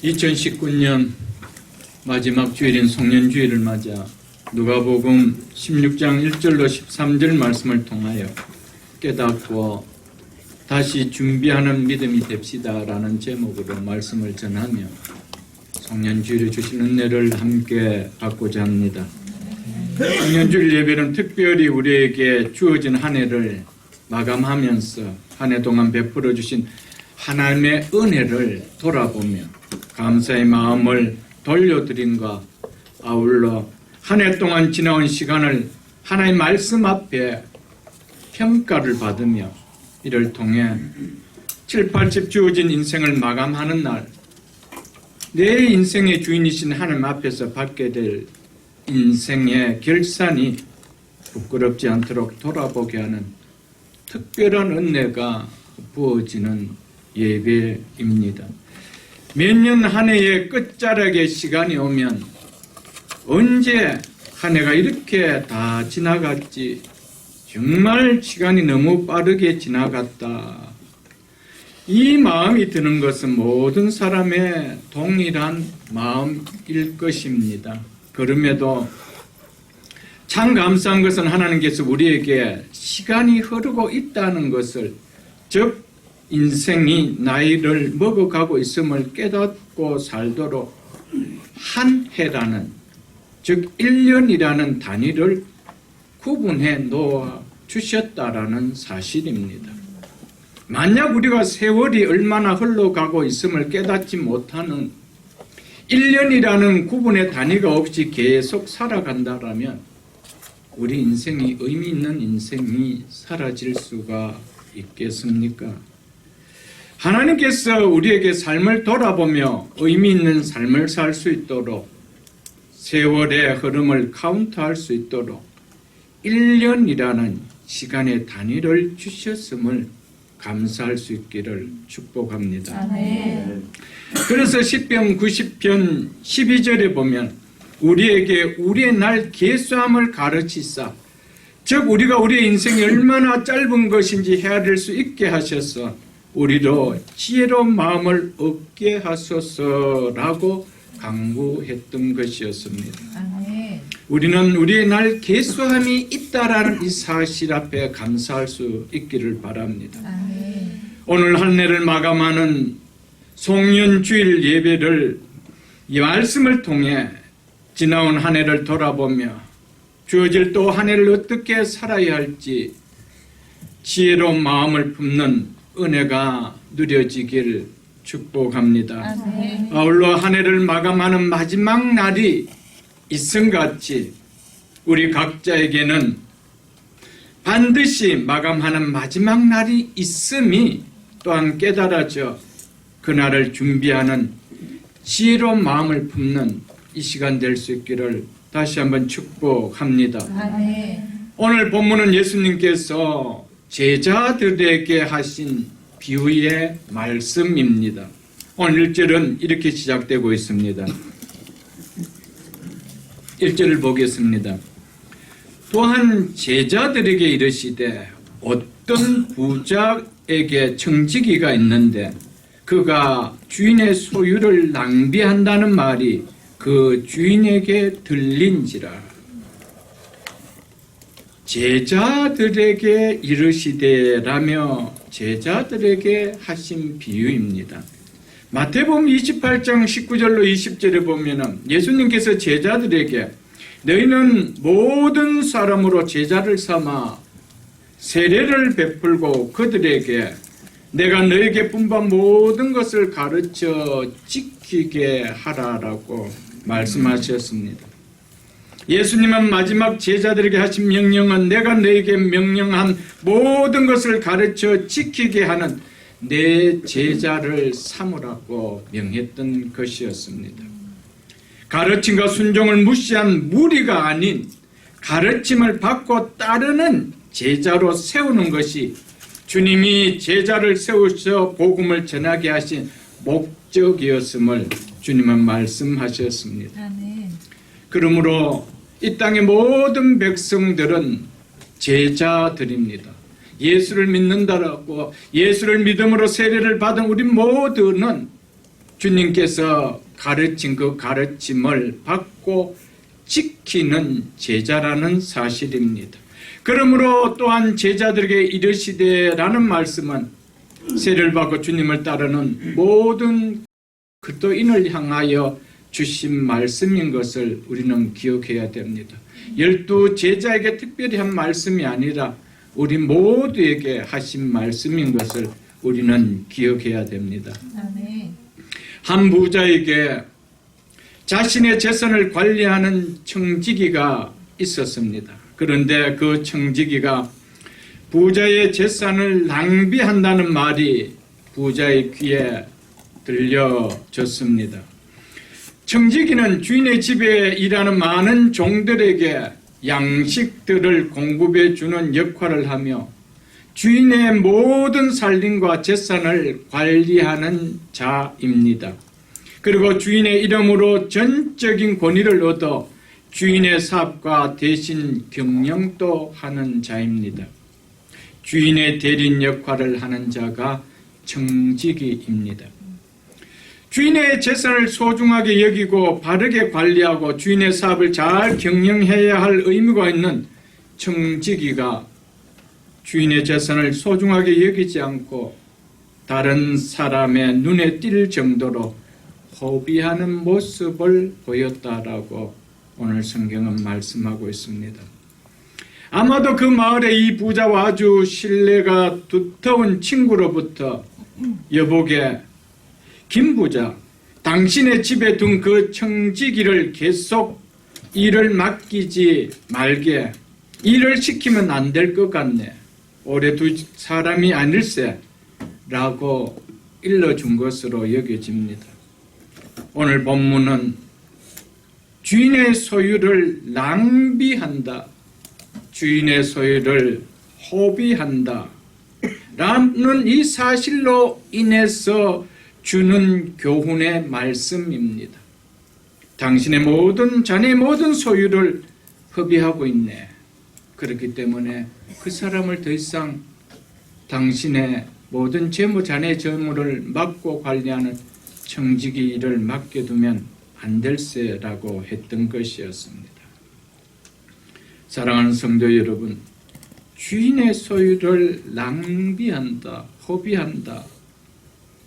2019년 마지막 주일인 송년주일을 맞아 누가복음 16장 1절로 13절 말씀을 통하여 깨닫고 다시 준비하는 믿음이 됩시다라는 제목으로 말씀을 전하며 송년주일에 주신 은혜를 함께 받고자 합니다. 송년주일 예배는 특별히 우리에게 주어진 한 해를 마감하면서 한 해 동안 베풀어 주신 하나님의 은혜를 돌아보며 감사의 마음을 돌려드림과 아울러 한 해 동안 지나온 시간을 하나님의 말씀 앞에 평가를 받으며 이를 통해 7, 80 주어진 인생을 마감하는 날 내 인생의 주인이신 하나님 앞에서 받게 될 인생의 결산이 부끄럽지 않도록 돌아보게 하는 특별한 은혜가 부어지는 예배입니다. 매년 한 해의 끝자락의 시간이 오면 언제 한 해가 이렇게 다 지나갔지, 정말 시간이 너무 빠르게 지나갔다, 이 마음이 드는 것은 모든 사람의 동일한 마음일 것입니다. 그럼에도 참 감사한 것은 하나님께서 우리에게 시간이 흐르고 있다는 것을, 즉 인생이 나이를 먹어가고 있음을 깨닫고 살도록 한 해라는, 즉 1년이라는 단위를 구분해 놓아 주셨다라는 사실입니다. 만약 우리가 세월이 얼마나 흘러가고 있음을 깨닫지 못하는 1년이라는 구분의 단위가 없이 계속 살아간다라면 우리 인생이 의미 있는 인생이 사라질 수가 있겠습니까? 하나님께서 우리에게 삶을 돌아보며 의미 있는 삶을 살 수 있도록, 세월의 흐름을 카운트할 수 있도록 1년이라는 시간의 단위를 주셨음을 감사할 수 있기를 축복합니다. 아멘. 그래서 시편 90편 12절에 보면 우리에게 우리의 날 계수함을 가르치사, 즉 우리가 우리의 인생이 얼마나 짧은 것인지 헤아릴 수 있게 하셔서 우리로 지혜로운 마음을 얻게 하소서라고 강구했던 것이었습니다. 아멘. 우리는 우리의 날 계수함이 있다라는 이 사실 앞에 감사할 수 있기를 바랍니다. 아멘. 오늘 한 해를 마감하는 송년주일 예배를 이 말씀을 통해 지나온 한 해를 돌아보며 주어질 또 한 해를 어떻게 살아야 할지 지혜로운 마음을 품는 은혜가 누려지길 축복합니다. 아멘. 아울러 한 해를 마감하는 마지막 날이 이승같이 우리 각자에게는 반드시 마감하는 마지막 날이 있음이 또한 깨달아져 그날을 준비하는 지혜로운 마음을 품는 이 시간 될 수 있기를 다시 한번 축복합니다. 아멘. 오늘 본문은 예수님께서 제자들에게 하신 비유의 말씀입니다. 오늘 1절은 이렇게 시작되고 있습니다. 1절을 보겠습니다. 또한 제자들에게 이르시되 어떤 부자에게 청지기가 있는데 그가 주인의 소유를 낭비한다는 말이 그 주인에게 들린지라. 제자들에게 이르시되라며 제자들에게 하신 비유입니다. 마태복음 28장 19절로 20절에 보면 예수님께서 제자들에게 너희는 모든 사람으로 제자를 삼아 세례를 베풀고 그들에게 내가 너에게 분부한 모든 것을 가르쳐 지키게 하라라고 말씀하셨습니다. 예수님은 마지막 제자들에게 하신 명령은 내가 너에게 명령한 모든 것을 가르쳐 지키게 하는 내 제자를 삼으라고 명했던 것이었습니다. 가르침과 순종을 무시한 무리가 아닌 가르침을 받고 따르는 제자로 세우는 것이 주님이 제자를 세우셔 복음을 전하게 하신 목적이었음을 주님은 말씀하셨습니다. 아멘. 그러므로 이 땅의 모든 백성들은 제자들입니다. 예수를 믿는다라고 예수를 믿음으로 세례를 받은 우리 모두는 주님께서 가르친 그 가르침을 받고 지키는 제자라는 사실입니다. 그러므로 또한 제자들에게 이르시되라는 말씀은 세례를 받고 주님을 따르는 모든 그리스도인을 향하여 주신 말씀인 것을 우리는 기억해야 됩니다. 12 제자에게 특별히 한 말씀이 아니라 우리 모두에게 하신 말씀인 것을 우리는 기억해야 됩니다. 한 부자에게 자신의 재산을 관리하는 청지기가 있었습니다. 그런데 그 청지기가 부자의 재산을 낭비한다는 말이 부자의 귀에 들려졌습니다. 청지기는 주인의 집에 일하는 많은 종들에게 양식들을 공급해 주는 역할을 하며 주인의 모든 살림과 재산을 관리하는 자입니다. 그리고 주인의 이름으로 전적인 권위를 얻어 주인의 사업과 대신 경영도 하는 자입니다. 주인의 대리인 역할을 하는 자가 청지기입니다. 주인의 재산을 소중하게 여기고 바르게 관리하고 주인의 사업을 잘 경영해야 할 의무가 있는 청지기가 주인의 재산을 소중하게 여기지 않고 다른 사람의 눈에 띌 정도로 허비하는 모습을 보였다라고 오늘 성경은 말씀하고 있습니다. 아마도 그 마을에 이 부자와 아주 신뢰가 두터운 친구로부터 여보게 김 부자, 당신의 집에 둔 그 청지기를 계속 일을 맡기지 말게, 일을 시키면 안 될 것 같네, 오래 두 사람이 아닐세 라고 일러준 것으로 여겨집니다. 오늘 본문은 주인의 소유를 낭비한다, 주인의 소유를 허비한다 라는 이 사실로 인해서 주는 교훈의 말씀입니다. 당신의 모든, 자네의 모든 소유를 허비하고 있네. 그렇기 때문에 그 사람을 더 이상 당신의 모든 재무, 자네의 재무를 맡고 관리하는 청지기 일을 맡겨두면 안 될세라고 했던 것이었습니다. 사랑하는 성도 여러분, 주인의 소유를 낭비한다, 허비한다,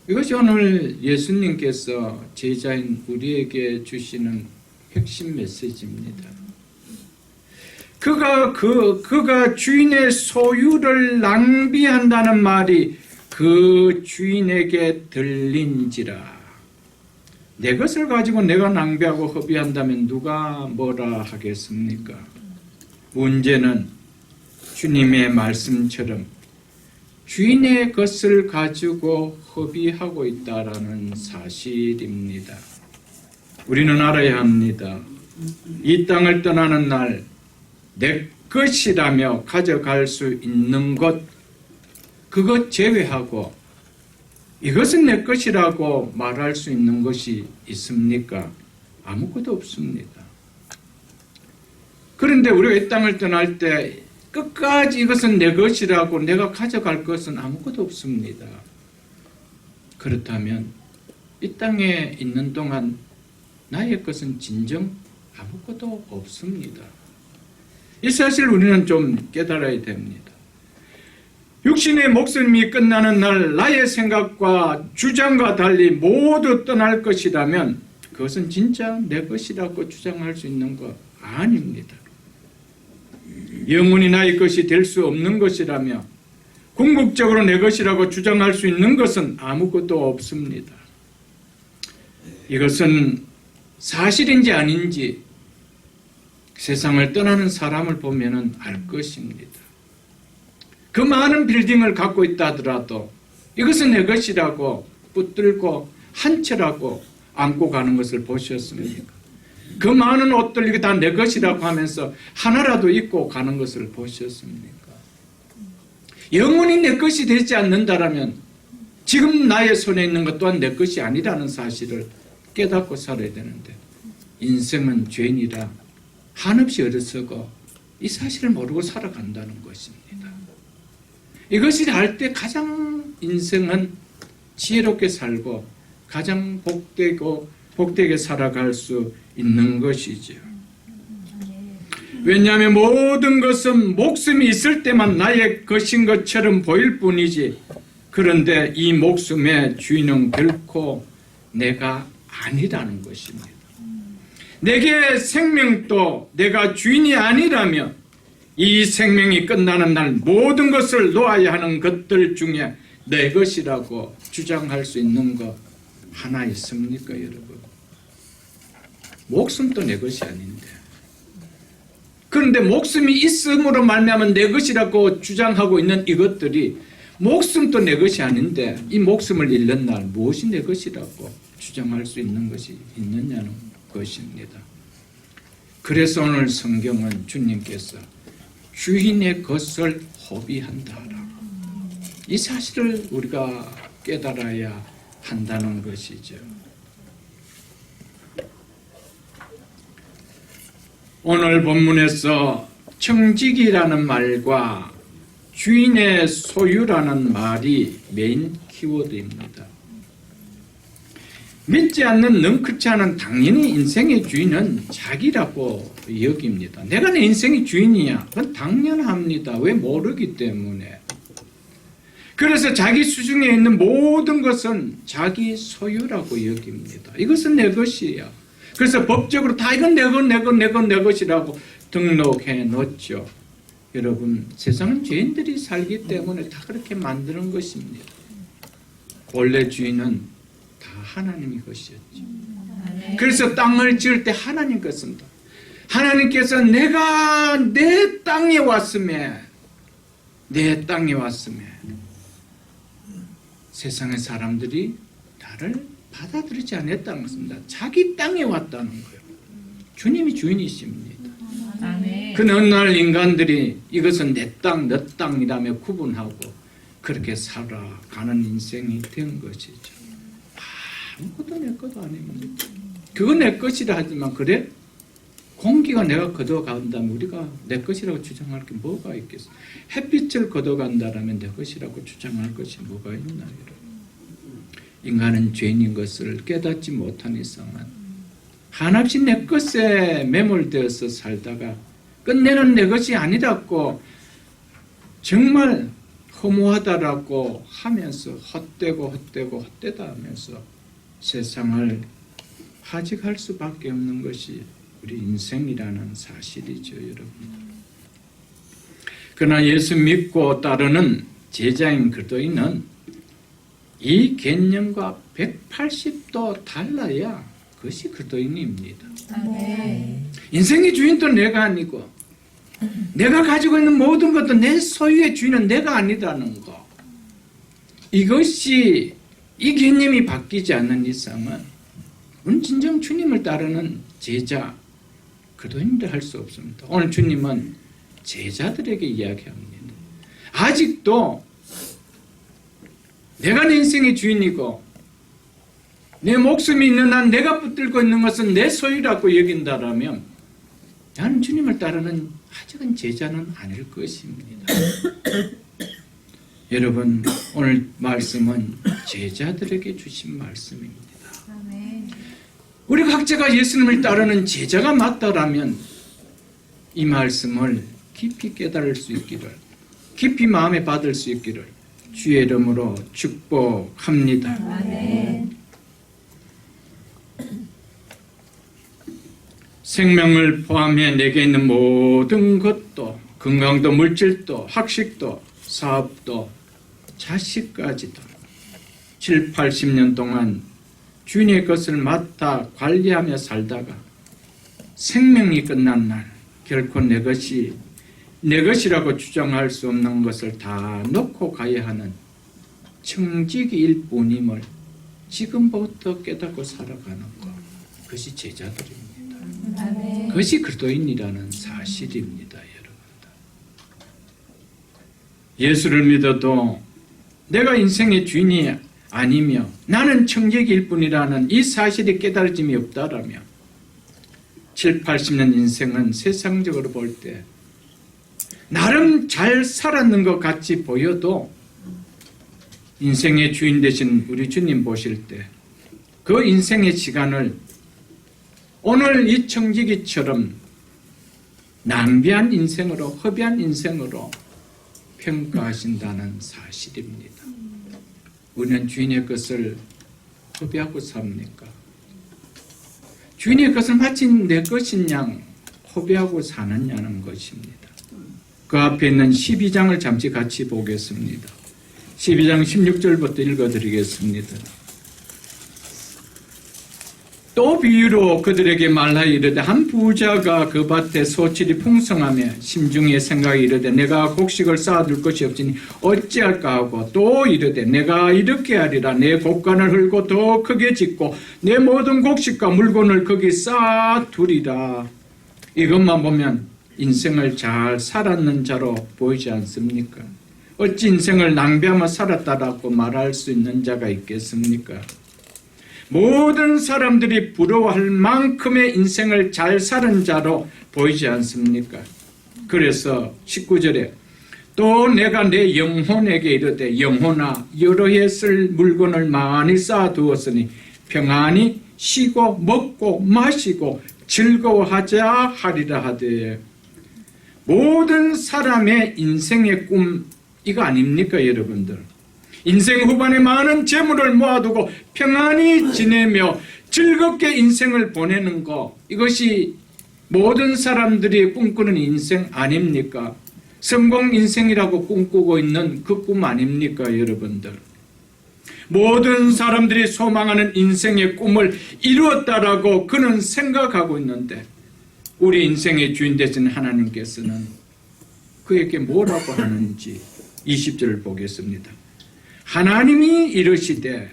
이것이 오늘 예수님께서 제자인 우리에게 주시는 핵심 메시지입니다. 그가 주인의 소유를 낭비한다는 말이 그 주인에게 들린지라. 내 것을 가지고 내가 낭비하고 허비한다면 누가 뭐라 하겠습니까? 문제는 주님의 말씀처럼 주인의 것을 가지고 허비하고 있다라는 사실입니다. 우리는 알아야 합니다. 이 땅을 떠나는 날 내 것이라며 가져갈 수 있는 것, 그것 제외하고 이것은 내 것이라고 말할 수 있는 것이 있습니까? 아무것도 없습니다. 그런데 우리가 이 땅을 떠날 때 끝까지 이것은 내 것이라고 내가 가져갈 것은 아무것도 없습니다. 그렇다면 이 땅에 있는 동안 나의 것은 진정 아무것도 없습니다. 이 사실을 우리는 좀 깨달아야 됩니다. 육신의 목숨이 끝나는 날 나의 생각과 주장과 달리 모두 떠날 것이라면 그것은 진짜 내 것이라고 주장할 수 있는 것 아닙니다. 영원히 나의 것이 될 수 없는 것이라며 궁극적으로 내 것이라고 주장할 수 있는 것은 아무것도 없습니다. 이것은 사실인지 아닌지 세상을 떠나는 사람을 보면 알 것입니다. 그 많은 빌딩을 갖고 있다 하더라도 이것은 내 것이라고 붙들고 한 채라고 안고 가는 것을 보셨습니까? 그 많은 옷들 이게 다 내 것이라고 하면서 하나라도 입고 가는 것을 보셨습니까? 영원히 내 것이 되지 않는다라면 지금 나의 손에 있는 것 또한 내 것이 아니라는 사실을 깨닫고 살아야 되는데 인생은 죄인이라 한없이 어리석어 이 사실을 모르고 살아간다는 것입니다. 이것을 알 때 가장 인생은 지혜롭게 살고 가장 복되게 살아갈 수 있는 것이죠. 왜냐하면 모든 것은 목숨이 있을 때만 나의 것인 것처럼 보일 뿐이지, 그런데 이 목숨의 주인은 결코 내가 아니라는 것입니다. 내게 생명도 내가 주인이 아니라면 이 생명이 끝나는 날 모든 것을 놓아야 하는 것들 중에 내 것이라고 주장할 수 있는 것 하나 있습니까, 여러분? 목숨도 내 것이 아닌데. 그런데 목숨이 있음으로 말미암아 내 것이라고 주장하고 있는 이것들이 목숨도 내 것이 아닌데 이 목숨을 잃는 날 무엇이 내 것이라고 주장할 수 있는 것이 있느냐는 것입니다. 그래서 오늘 성경은 주님께서 주인의 것을 허비한다라고 이 사실을 우리가 깨달아야 한다는 것이죠. 오늘 본문에서 청지기라는 말과 주인의 소유라는 말이 메인 키워드입니다. 믿지 않는 능크차는 당연히 인생의 주인은 자기라고 여깁니다. 내가 내 인생의 주인이야. 그건 당연합니다. 왜? 모르기 때문에. 그래서 자기 수중에 있는 모든 것은 자기 소유라고 여깁니다. 이것은 내 것이야. 그래서 법적으로 다 이건 내 것이라고 등록해 놓죠. 여러분, 세상은 죄인들이 살기 때문에 다 그렇게 만드는 것입니다. 원래 주인은 다 하나님의 것이었죠. 그래서 땅을 지을 때 하나님 것입니다. 하나님께서 내가 내 땅에 왔음에 세상의 사람들이 나를 받아들이지 않았다는 것입니다. 자기 땅에 왔다는 거예요. 주님이 주인이십니다. 그 어느 날 인간들이 이것은 내 땅, 너 땅이라며 구분하고 그렇게 살아가는 인생이 된 것이죠. 아무것도 내 것도 아닙니다. 그거 내 것이라 하지만 그래? 공기가 내가 걷어간다면 우리가 내 것이라고 주장할 게 뭐가 있겠어? 햇빛을 걷어간다면 내 것이라고 주장할 것이 뭐가 있나, 여러분? 인간은 죄인인 것을 깨닫지 못한 이상은 한없이 내 것에 매몰되어서 살다가 끝내는 내 것이 아니라고 정말 허무하다라고 하면서 헛되다 하면서 세상을 하직할 수밖에 없는 것이 우리 인생이라는 사실이죠, 여러분. 그러나 예수 믿고 따르는 제자인 그리스도인은 이 개념과 180도 달라야 그것이 그리스도인입니다. 인생의 주인도 내가 아니고 내가 가지고 있는 모든 것도 내 소유의 주인은 내가 아니라는 거. 이것이 이 개념이 바뀌지 않는 이상은 우리는 진정 주님을 따르는 제자, 그리스도인들 할 수 없습니다. 오늘 주님은 제자들에게 이야기합니다. 아직도 내가 내 인생의 주인이고 내 목숨이 있는 한 내가 붙들고 있는 것은 내 소유라고 여긴다라면 나는 주님을 따르는 아직은 제자는 아닐 것입니다. 여러분, 오늘 말씀은 제자들에게 주신 말씀입니다. 우리 각자가 예수님을 따르는 제자가 맞다라면 이 말씀을 깊이 깨달을 수 있기를, 깊이 마음에 받을 수 있기를 주의 이름으로 축복합니다. 아멘. 생명을 포함해 내게 있는 모든 것도, 건강도, 물질도, 학식도, 사업도, 자식까지도 7, 80년 동안 주인의 것을 맡아 관리하며 살다가 생명이 끝난 날 결코 내 것이라고 주장할 수 없는 것을 다 놓고 가야 하는 청지기일 뿐임을 지금부터 깨닫고 살아가는 것, 그것이 제자들입니다. 그것이 그리스도인이라는 사실입니다. 여러분들, 예수를 믿어도 내가 인생의 주인이 아니며 나는 청지기일 뿐이라는 이 사실이 깨달음이 없다라면 7, 80년 인생은 세상적으로 볼 때 나름 잘 살았는 것 같이 보여도 인생의 주인 되신 우리 주님 보실 때 그 인생의 시간을 오늘 이 청지기처럼 낭비한 인생으로, 허비한 인생으로 평가하신다는 사실입니다. 우리는 주인의 것을 허비하고 삽니까? 주인의 것을 마치 내 것인 양 허비하고 사느냐는 것입니다. 그 앞에 있는 12장을 잠시 같이 보겠습니다. 12장 16절부터 읽어드리겠습니다. 또 비유로 그들에게 말하여 이르되 한 부자가 그 밭에 소출이 풍성하며 심중에 생각이 이르되 내가 곡식을 쌓아둘 것이 없으니 어찌할까 하고 또 이르되 내가 이렇게 하리라 내 곡간을 헐고 더 크게 짓고 내 모든 곡식과 물건을 거기 쌓아두리라. 이것만 보면 인생을 잘 살았는 자로 보이지 않습니까? 어찌 인생을 낭비하며 살았다라고 말할 수 있는 자가 있겠습니까? 모든 사람들이 부러워할 만큼의 인생을 잘 살은 자로 보이지 않습니까? 그래서 19절에 또 내가 내 영혼에게 이르되 영혼아 여러 해 쓸 물건을 많이 쌓아두었으니 평안히 쉬고 먹고 마시고 즐거워하자 하리라 하되 모든 사람의 인생의 꿈 이거 아닙니까 여러분들? 인생 후반에 많은 재물을 모아두고 평안히 지내며 즐겁게 인생을 보내는 것 이것이 모든 사람들이 꿈꾸는 인생 아닙니까? 성공 인생이라고 꿈꾸고 있는 그 꿈 아닙니까 여러분들? 모든 사람들이 소망하는 인생의 꿈을 이루었다라고 그는 생각하고 있는데 우리 인생의 주인 되신 하나님께서는 그에게 뭐라고 하는지 20절을 보겠습니다. 하나님이 이르시되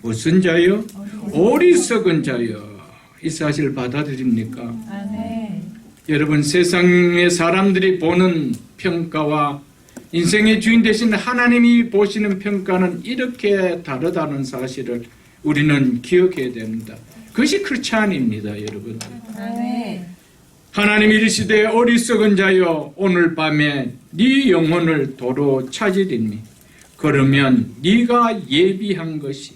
무슨 자요? 어리석은 자요. 이 사실을 받아들입니까? 아멘. 여러분 세상의 사람들이 보는 평가와 인생의 주인 되신 하나님이 보시는 평가는 이렇게 다르다는 사실을 우리는 기억해야 됩니다. 그것이 크리스찬입니다 여러분. 아멘. 하나님이 이르시되 어리석은 자여 오늘 밤에 네 영혼을 도로 찾으리니 그러면 네가 예비한 것이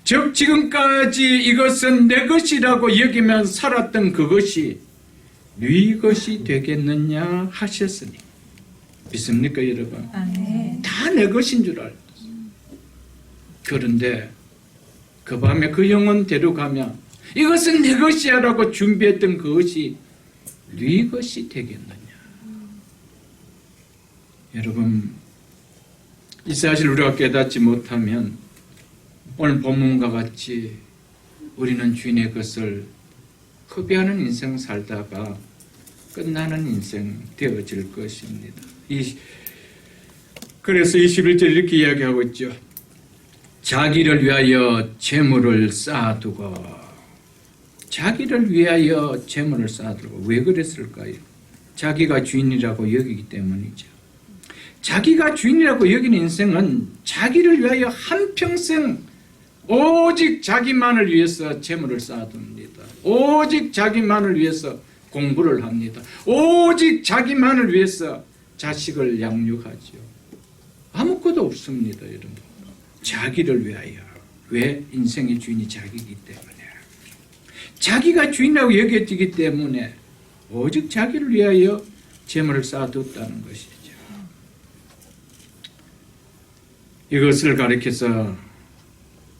즉 지금까지 이것은 내 것이라고 여기면 살았던 그것이 네 것이 되겠느냐 하셨으니 믿습니까 여러분? 아멘. 다 내 것인 줄 알았어. 그런데 그 밤에 그 영혼 데려가면 이것은 내 것이야 라고 준비했던 그것이 네 것이 되겠느냐. 여러분 이 사실 우리가 깨닫지 못하면 오늘 본문과 같이 우리는 주인의 것을 허비하는 인생 살다가 끝나는 인생 되어질 것입니다. 그래서 21절 이렇게 이야기하고 있죠. 자기를 위하여 재물을 쌓아두고 자기를 위하여 재물을 쌓아두고 왜 그랬을까요? 자기가 주인이라고 여기기 때문이죠. 자기가 주인이라고 여기는 인생은 자기를 위하여 한평생 오직 자기만을 위해서 재물을 쌓아둡니다. 오직 자기만을 위해서 공부를 합니다. 오직 자기만을 위해서 자식을 양육하죠. 아무것도 없습니다. 여러분. 자기를 위하여. 왜? 인생의 주인이 자기이기 때문에. 자기가 주인이라고 여겨지기 때문에 오직 자기를 위하여 재물을 쌓아뒀다는 것이죠. 이것을 가리켜서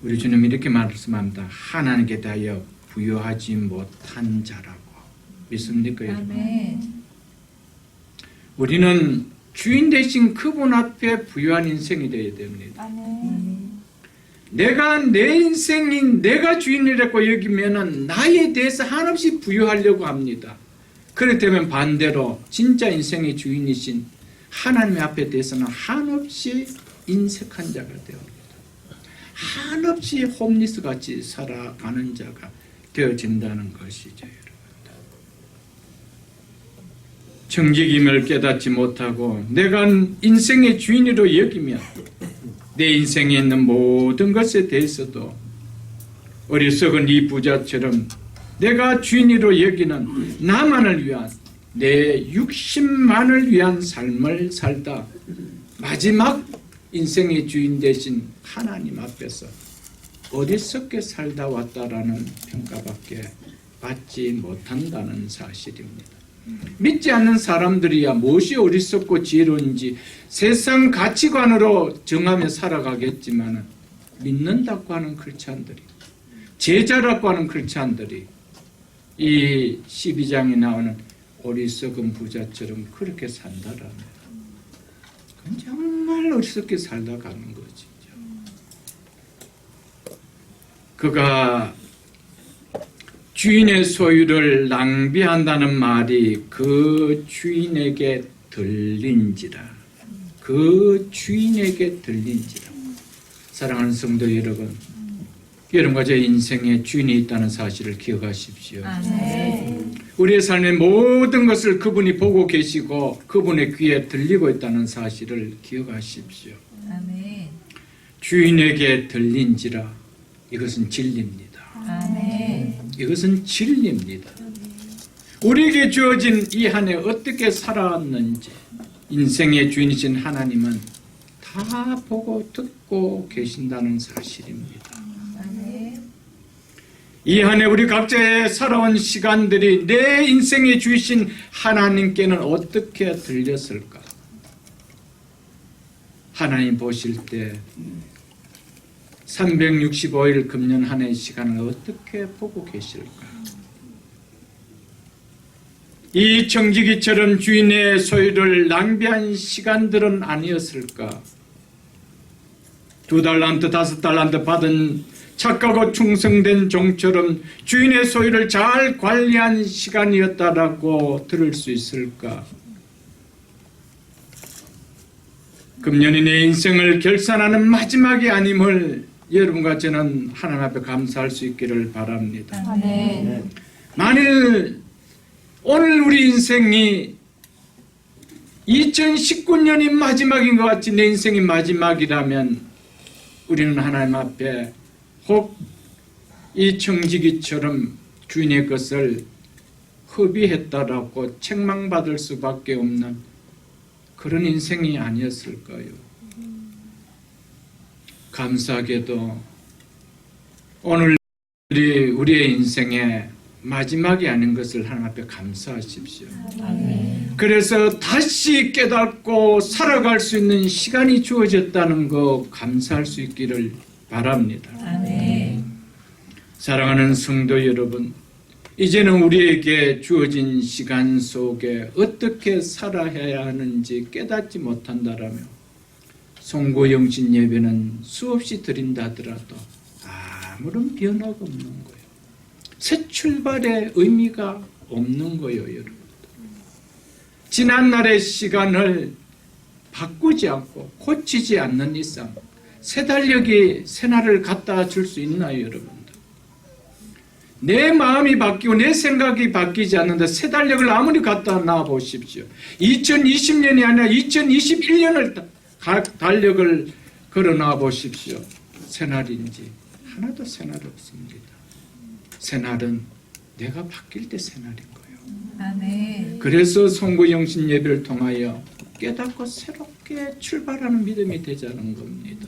우리 주님이 이렇게 말씀합니다. 하나님께 대하여 부여하지 못한 자라고. 믿습니까 여러분? 아멘. 우리는 주인 대신 그분 앞에 부유한 인생이 되어야 됩니다. 아멘. 내가 내 인생인 내가 주인이라고 여기면은 나에 대해서 한없이 부유하려고 합니다. 그렇다면 반대로 진짜 인생의 주인이신 하나님 앞에 대해서는 한없이 인색한 자가 되옵니다. 한없이 홈리스 같이 살아가는 자가 되어진다는 것이죠. 정직임을 깨닫지 못하고 내가 인생의 주인으로 여기면 내 인생에 있는 모든 것에 대해서도 어리석은 이 부자처럼 내가 주인으로 여기는 나만을 위한 내 육신만을 위한 삶을 살다 마지막 인생의 주인 되신 하나님 앞에서 어리석게 살다 왔다라는 평가밖에 받지 못한다는 사실입니다. 믿지 않는 사람들이야 무엇이 어리석고 지혜로운지 세상 가치관으로 정하며 살아가겠지만 믿는다고 하는 크리스찬들이, 제자라고 하는 크리스찬들이 이 12장에 나오는 어리석은 부자처럼 그렇게 산다라는, 그건 정말 어리석게 살다 가는 거지. 그가 주인의 소유를 낭비한다는 말이 그 주인에게 들린지라. 그 주인에게 들린지라. 사랑하는 성도 여러분, 여러분과 제 인생에 주인이 있다는 사실을 기억하십시오. 아멘. 우리의 삶의 모든 것을 그분이 보고 계시고 그분의 귀에 들리고 있다는 사실을 기억하십시오. 아멘. 주인에게 들린지라. 이것은 진리입니다. 아멘. 이것은 진리입니다. 우리에게 주어진 이 한 해 어떻게 살아왔는지 인생의 주인이신 하나님은 다 보고 듣고 계신다는 사실입니다. 아멘. 이 한 해 우리 각자의 살아온 시간들이 내 인생의 주이신 하나님께는 어떻게 들렸을까? 하나님 보실 때 365일 금년 한 해의 시간을 어떻게 보고 계실까? 이 청지기처럼 주인의 소유를 낭비한 시간들은 아니었을까? 2달란트, 5달란트 받은 착하고 충성된 종처럼 주인의 소유를 잘 관리한 시간이었다라고 들을 수 있을까? 금년이 내 인생을 결산하는 마지막이 아님을 여러분과 저는 하나님 앞에 감사할 수 있기를 바랍니다. 아멘. 만일 오늘 우리 인생이 2019년이 마지막인 것 같이 내 인생이 마지막이라면 우리는 하나님 앞에 혹 이 청지기처럼 주인의 것을 허비했다라고 책망받을 수밖에 없는 그런 인생이 아니었을까요? 감사하게도 오늘 우리의 인생의 마지막이 아닌 것을 하나님 앞에 감사하십시오. 아멘. 그래서 다시 깨닫고 살아갈 수 있는 시간이 주어졌다는 거 감사할 수 있기를 바랍니다. 아멘. 사랑하는 성도 여러분, 이제는 우리에게 주어진 시간 속에 어떻게 살아야 하는지 깨닫지 못한다라며 송구영신 예배는 수없이 드린다 하더라도 아무런 변화가 없는 거예요. 새 출발의 의미가 없는 거예요, 여러분. 지난날의 시간을 바꾸지 않고 고치지 않는 이상 새 달력이 새날을 갖다 줄 수 있나요, 여러분들? 내 마음이 바뀌고 내 생각이 바뀌지 않는데 새 달력을 아무리 갖다 놔 보십시오. 2020년이 아니라 2021년을 달력을 걸어 놔 보십시오. 새날인지 하나도 새날 없습니다. 새날은 내가 바뀔 때 새날인 거예요. 아멘. 그래서 송구영신 예배를 통하여 깨닫고 새롭게 출발하는 믿음이 되자는 겁니다.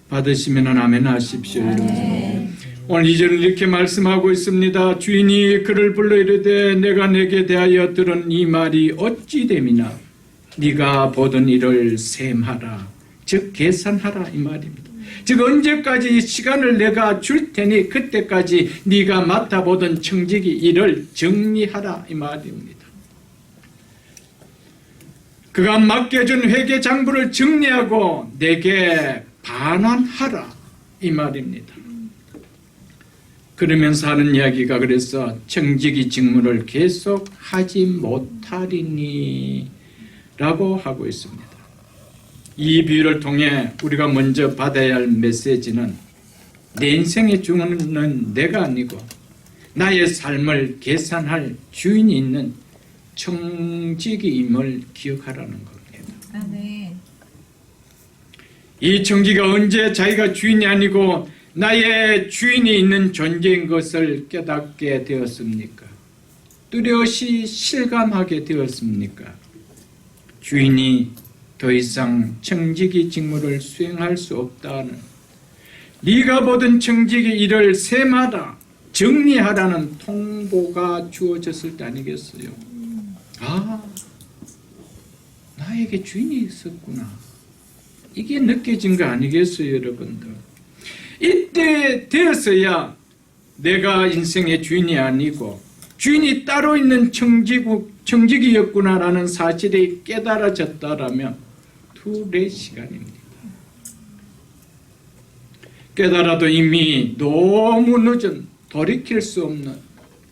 받으시면 아멘 하십시오. 아멘. 오늘 2절은 이렇게 말씀하고 있습니다. 주인이 그를 불러 이르되 내가 내게 대하여 들은 이 말이 어찌 됨이나 네가 보던 일을 셈하라, 즉 계산하라, 이 말입니다. 즉 언제까지 시간을 내가 줄 테니 그때까지 네가 맡아보던 청지기 일을 정리하라, 이 말입니다. 그가 맡겨준 회계 장부를 정리하고 내게 반환하라, 이 말입니다. 그러면서 하는 이야기가 그래서 청지기 직무를 계속 하지 못하리니 라고 하고 있습니다. 이 비유를 통해 우리가 먼저 받아야 할 메시지는 내 인생의 주인은 내가 아니고 나의 삶을 계산할 주인이 있는 청지기임을 기억하라는 겁니다. 아멘. 이 청지기가 언제 자기가 주인이 아니고 나의 주인이 있는 존재인 것을 깨닫게 되었습니까? 뚜렷이 실감하게 되었습니까? 주인이 더 이상 청지기 직무를 수행할 수 없다는, 네가 보던 청지기 일을 셈하라, 정리하라는 통보가 주어졌을 때 아니겠어요? 아, 나에게 주인이 있었구나. 이게 느껴진 거 아니겠어요, 여러분들? 이때 되었어야 내가 인생의 주인이 아니고 주인이 따로 있는 청지기였구나라는 사실이 깨달아졌다라면 투레 시간입니다. 깨달아도 이미 너무 늦은, 돌이킬 수 없는,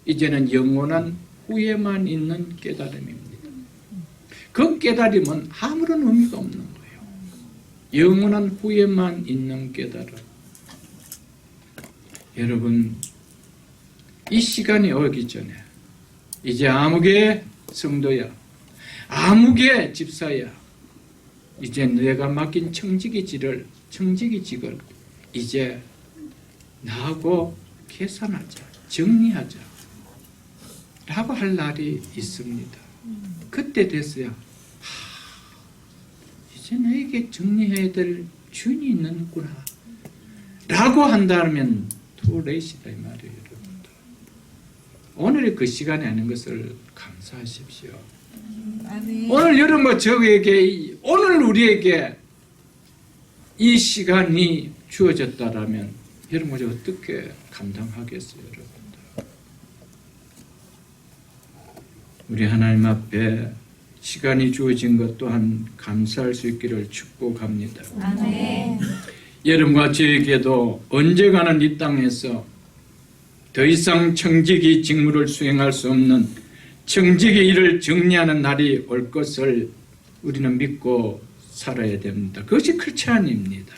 이제는 영원한 후회만 있는 깨달음입니다. 그 깨달음은 아무런 의미가 없는 거예요. 영원한 후회만 있는 깨달음. 여러분, 이 시간이 오기 전에 이제 아무개 성도야, 아무개 집사야, 이제 내가 맡긴 청지기직을 이제 나하고 계산하자, 정리하자 라고 할 날이 있습니다. 그때 됐어야 이제 너에게 정리해야 될 주인이 있는구나 라고 한다면 투레이시다 이 말이에요. 여러분들, 오늘이 그 시간이 아닌 것을 감사하십시오. 아멘. 오늘 여러분, 저에게, 오늘 우리에게 이 시간이 주어졌다라면 여러분 어떻게 감당하겠어요, 여러분들? 우리 하나님 앞에 시간이 주어진 것 또한 감사할 수 있기를 축복합니다. 아멘. 여러분과 저에게도 언젠가는 이 땅에서 더 이상 청지기 직무를 수행할 수 없는 청지기 일을 정리하는 날이 올 것을 우리는 믿고 살아야 됩니다. 그것이 크리스찬입니다.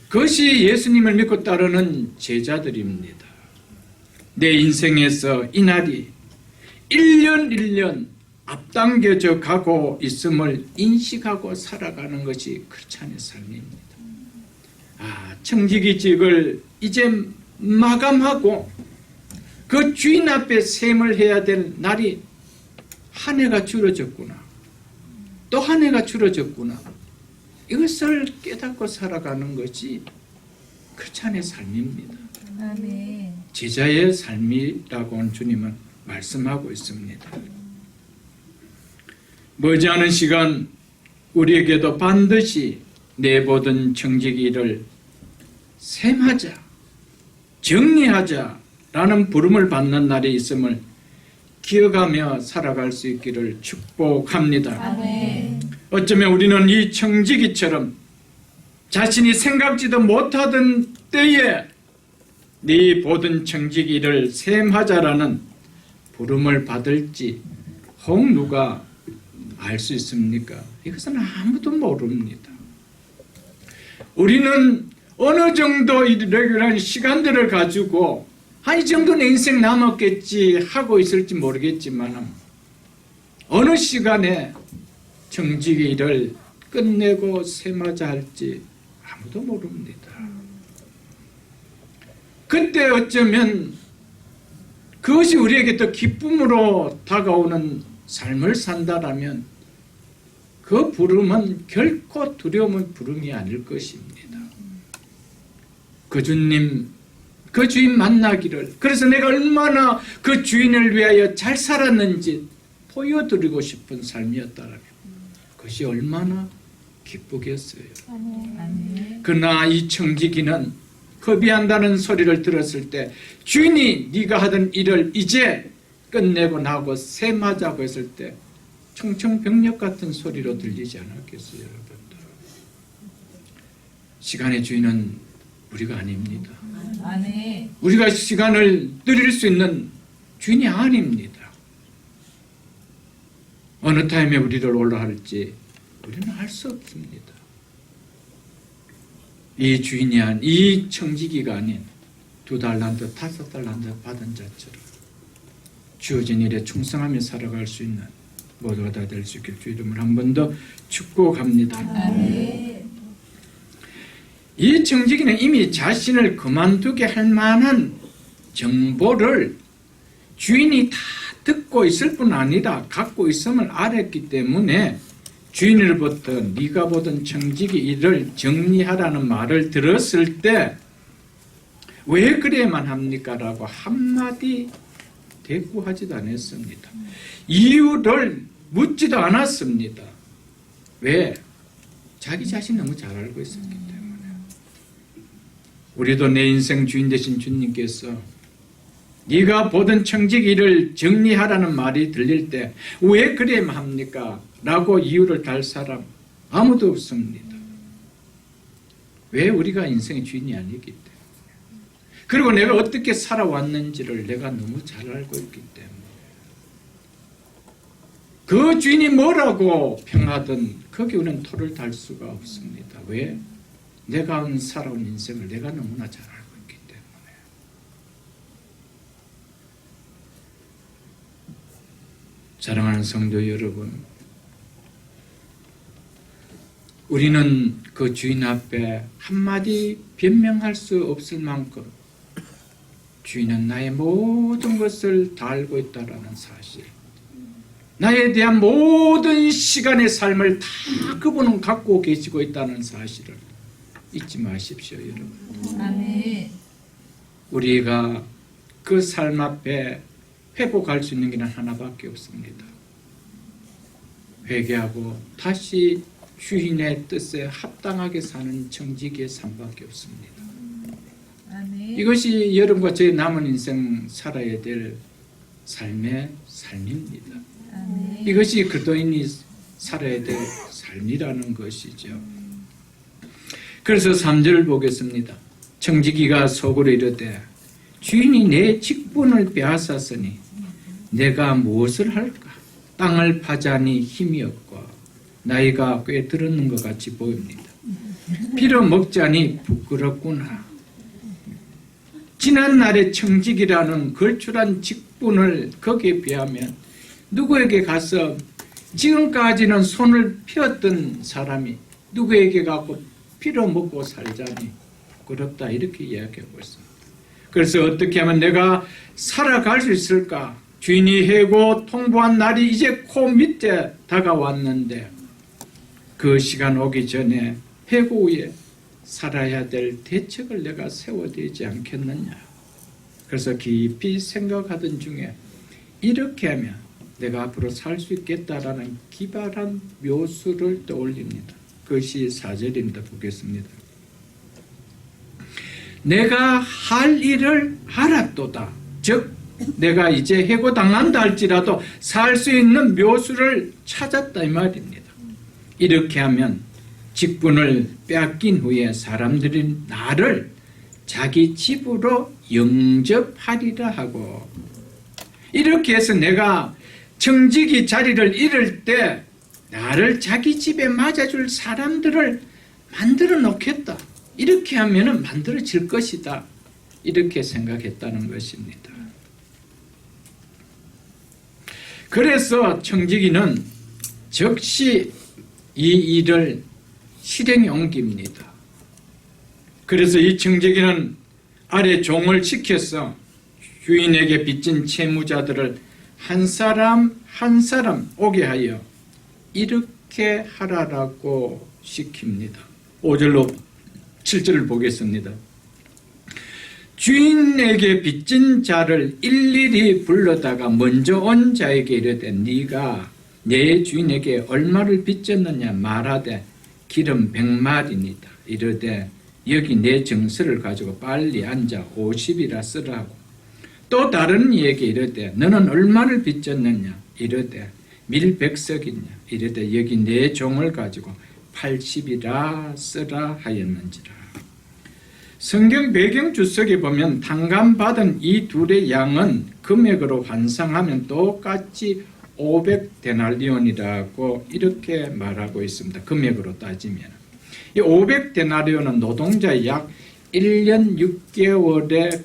그것이 예수님을 믿고 따르는 제자들입니다. 내 인생에서 이 날이 1년 1년 앞당겨져 가고 있음을 인식하고 살아가는 것이 크리스찬의 삶입니다. 청지기직을 이제 마감하고 그 주인 앞에 셈을 해야 될 날이 한 해가 줄어졌구나, 또 한 해가 줄어졌구나, 이것을 깨닫고 살아가는 것이 크리스찬의 삶입니다. 아멘. 제자의 삶이라고 주님은 말씀하고 있습니다. 머지않은 시간 우리에게도 반드시 내보던 청지기를 셈하자, 정리하자라는 부름을 받는 날이 있음을 기억하며 살아갈 수 있기를 축복합니다. 아멘. 어쩌면 우리는 이 청지기처럼 자신이 생각지도 못하던 때에 네 보던 청지기를 셈하자라는 부름을 받을지 혹 누가 알 수 있습니까? 이것은 아무도 모릅니다. 우리는 어느 정도 이런 시간들을 가지고 이 정도는 인생 남았겠지 하고 있을지 모르겠지만 어느 시간에 청지기 일을 끝내고 셈하자 할지 아무도 모릅니다. 그때 어쩌면 그것이 우리에게 더 기쁨으로 다가오는 삶을 산다라면 그 부름은 결코 두려움의 부름이 아닐 것입니다. 그 주님, 그 주인 만나기를, 그래서 내가 얼마나 그 주인을 위하여 잘 살았는지 보여드리고 싶은 삶이었다라면 그것이 얼마나 기쁘겠어요. 아멘. 그러나 이 청지기는 겁이한다는 소리를 들었을 때 주인이 네가 하던 일을 이제 끝내고 나고 셈하자고 했을 때 청청병력 같은 소리로 들리지 않았겠어요, 여러분들? 시간의 주인은 우리가 아닙니다. 아멘. 우리가 시간을 누릴 수 있는 주인이 아닙니다. 어느 타임에 우리를 올라할지 우리는 알 수 없습니다. 이 주인이 아닌, 이 청지기가 아닌 2달란트, 5달란트 받은 자처럼 주어진 일에 충성하며 살아갈 수 있는 모두가 다 될 수 있길 주 이름을 한 번 더 축복합니다. 아멘. 이 청지기는 이미 자신을 그만두게 할 만한 정보를 주인이 다 듣고 있을 뿐 아니라 갖고 있음을 알았기 때문에 주인으로부터 네가 보던 청지기 일을 정리하라는 말을 들었을 때 왜 그래야만 합니까? 라고 한마디 대꾸하지도 않았습니다. 이유를 묻지도 않았습니다. 왜? 자기 자신 너무 잘 알고 있었기 때문에. 우리도 내 인생 주인 되신 주님께서 네가 보던 청지기 일을 정리하라는 말이 들릴 때 왜 그래야만 합니까? 라고 이유를 달 사람 아무도 없습니다. 왜? 우리가 인생의 주인이 아니기 때문에. 그리고 내가 어떻게 살아왔는지를 내가 너무 잘 알고 있기 때문에. 그 주인이 뭐라고 평하든 거기 우리는 토를 달 수가 없습니다. 왜? 내가 살아온 인생을 내가 너무나 잘 알고 있기 때문에. 사랑하는 성도 여러분, 우리는 그 주인 앞에 한마디 변명할 수 없을 만큼 주인은 나의 모든 것을 다 알고 있다는 사실, 나에 대한 모든 시간의 삶을 다 그분은 갖고 계시고 있다는 사실을 잊지 마십시오, 여러분. 아멘. 우리가 그 삶 앞에 회복할 수 있는 길은 하나밖에 없습니다. 회개하고 다시 주인의 뜻에 합당하게 사는 청지기의 삶밖에 없습니다. 아멘. 이것이 여러분과 저의 남은 인생 살아야 될 삶의 삶입니다. 아멘. 이것이 그리스도인이 살아야 될 삶이라는 것이죠. 그래서 3절을 보겠습니다. 청지기가 속으로 이르되 주인이 내 직분을 빼앗았으니 내가 무엇을 할까? 땅을 파자니 힘이 없고 나이가 꽤 들었는 것 같이 보입니다. 빌어먹자니 부끄럽구나. 지난날의 청직이라는 걸출한 직분을 거기에 비하면 누구에게 가서 지금까지는 손을 펴었던 사람이 누구에게 가고 빌어먹고 살자니 부끄럽다, 이렇게 이야기하고 있습니다. 그래서 어떻게 하면 내가 살아갈 수 있을까? 주인이 해고 통보한 날이 이제 코 밑에 다가왔는데 그 시간 오기 전에 해고 후에 살아야 될 대책을 내가 세워야 되지 않겠느냐. 그래서 깊이 생각하던 중에 이렇게 하면 내가 앞으로 살 수 있겠다라는 기발한 묘수를 떠올립니다. 그것이 4절입니다. 보겠습니다. 내가 할 일을 알았도다. 즉 내가 이제 해고당한다 할지라도 살 수 있는 묘수를 찾았다, 이 말입니다. 이렇게 하면 직분을 빼앗긴 후에 사람들이 나를 자기 집으로 영접하리라 하고, 이렇게 해서 내가 청지기 자리를 잃을 때 나를 자기 집에 맞아줄 사람들을 만들어 놓겠다. 이렇게 하면은 만들어질 것이다. 이렇게 생각했다는 것입니다. 그래서 청지기는 즉시 이 일을 실행에 옮깁니다. 그래서 이 청지기는 아래 종을 시켜서 주인에게 빚진 채무자들을 한 사람 한 사람 오게 하여 이렇게 하라라고 시킵니다. 5절로 7절을 보겠습니다. 주인에게 빚진 자를 일일이 불러다가 먼저 온 자에게 이르되 네가 내 주인에게 얼마를 빚졌느냐 말하되 기름 100마리니다. 이르되 여기 내 정서를 가지고 빨리 앉아 50이라 쓰라고. 또 다른 이에게 이르되 너는 얼마를 빚졌느냐. 이르되 밀 100석이냐. 이르되 여기 내 종을 가지고 80이라 쓰라 하였는지라. 성경 배경 주석에 보면 탕감받은 이 둘의 양은 금액으로 환상하면 똑같이 500데나리온이라고 이렇게 말하고 있습니다. 금액으로 따지면 이 500데나리온은 노동자의 약 1년 6개월의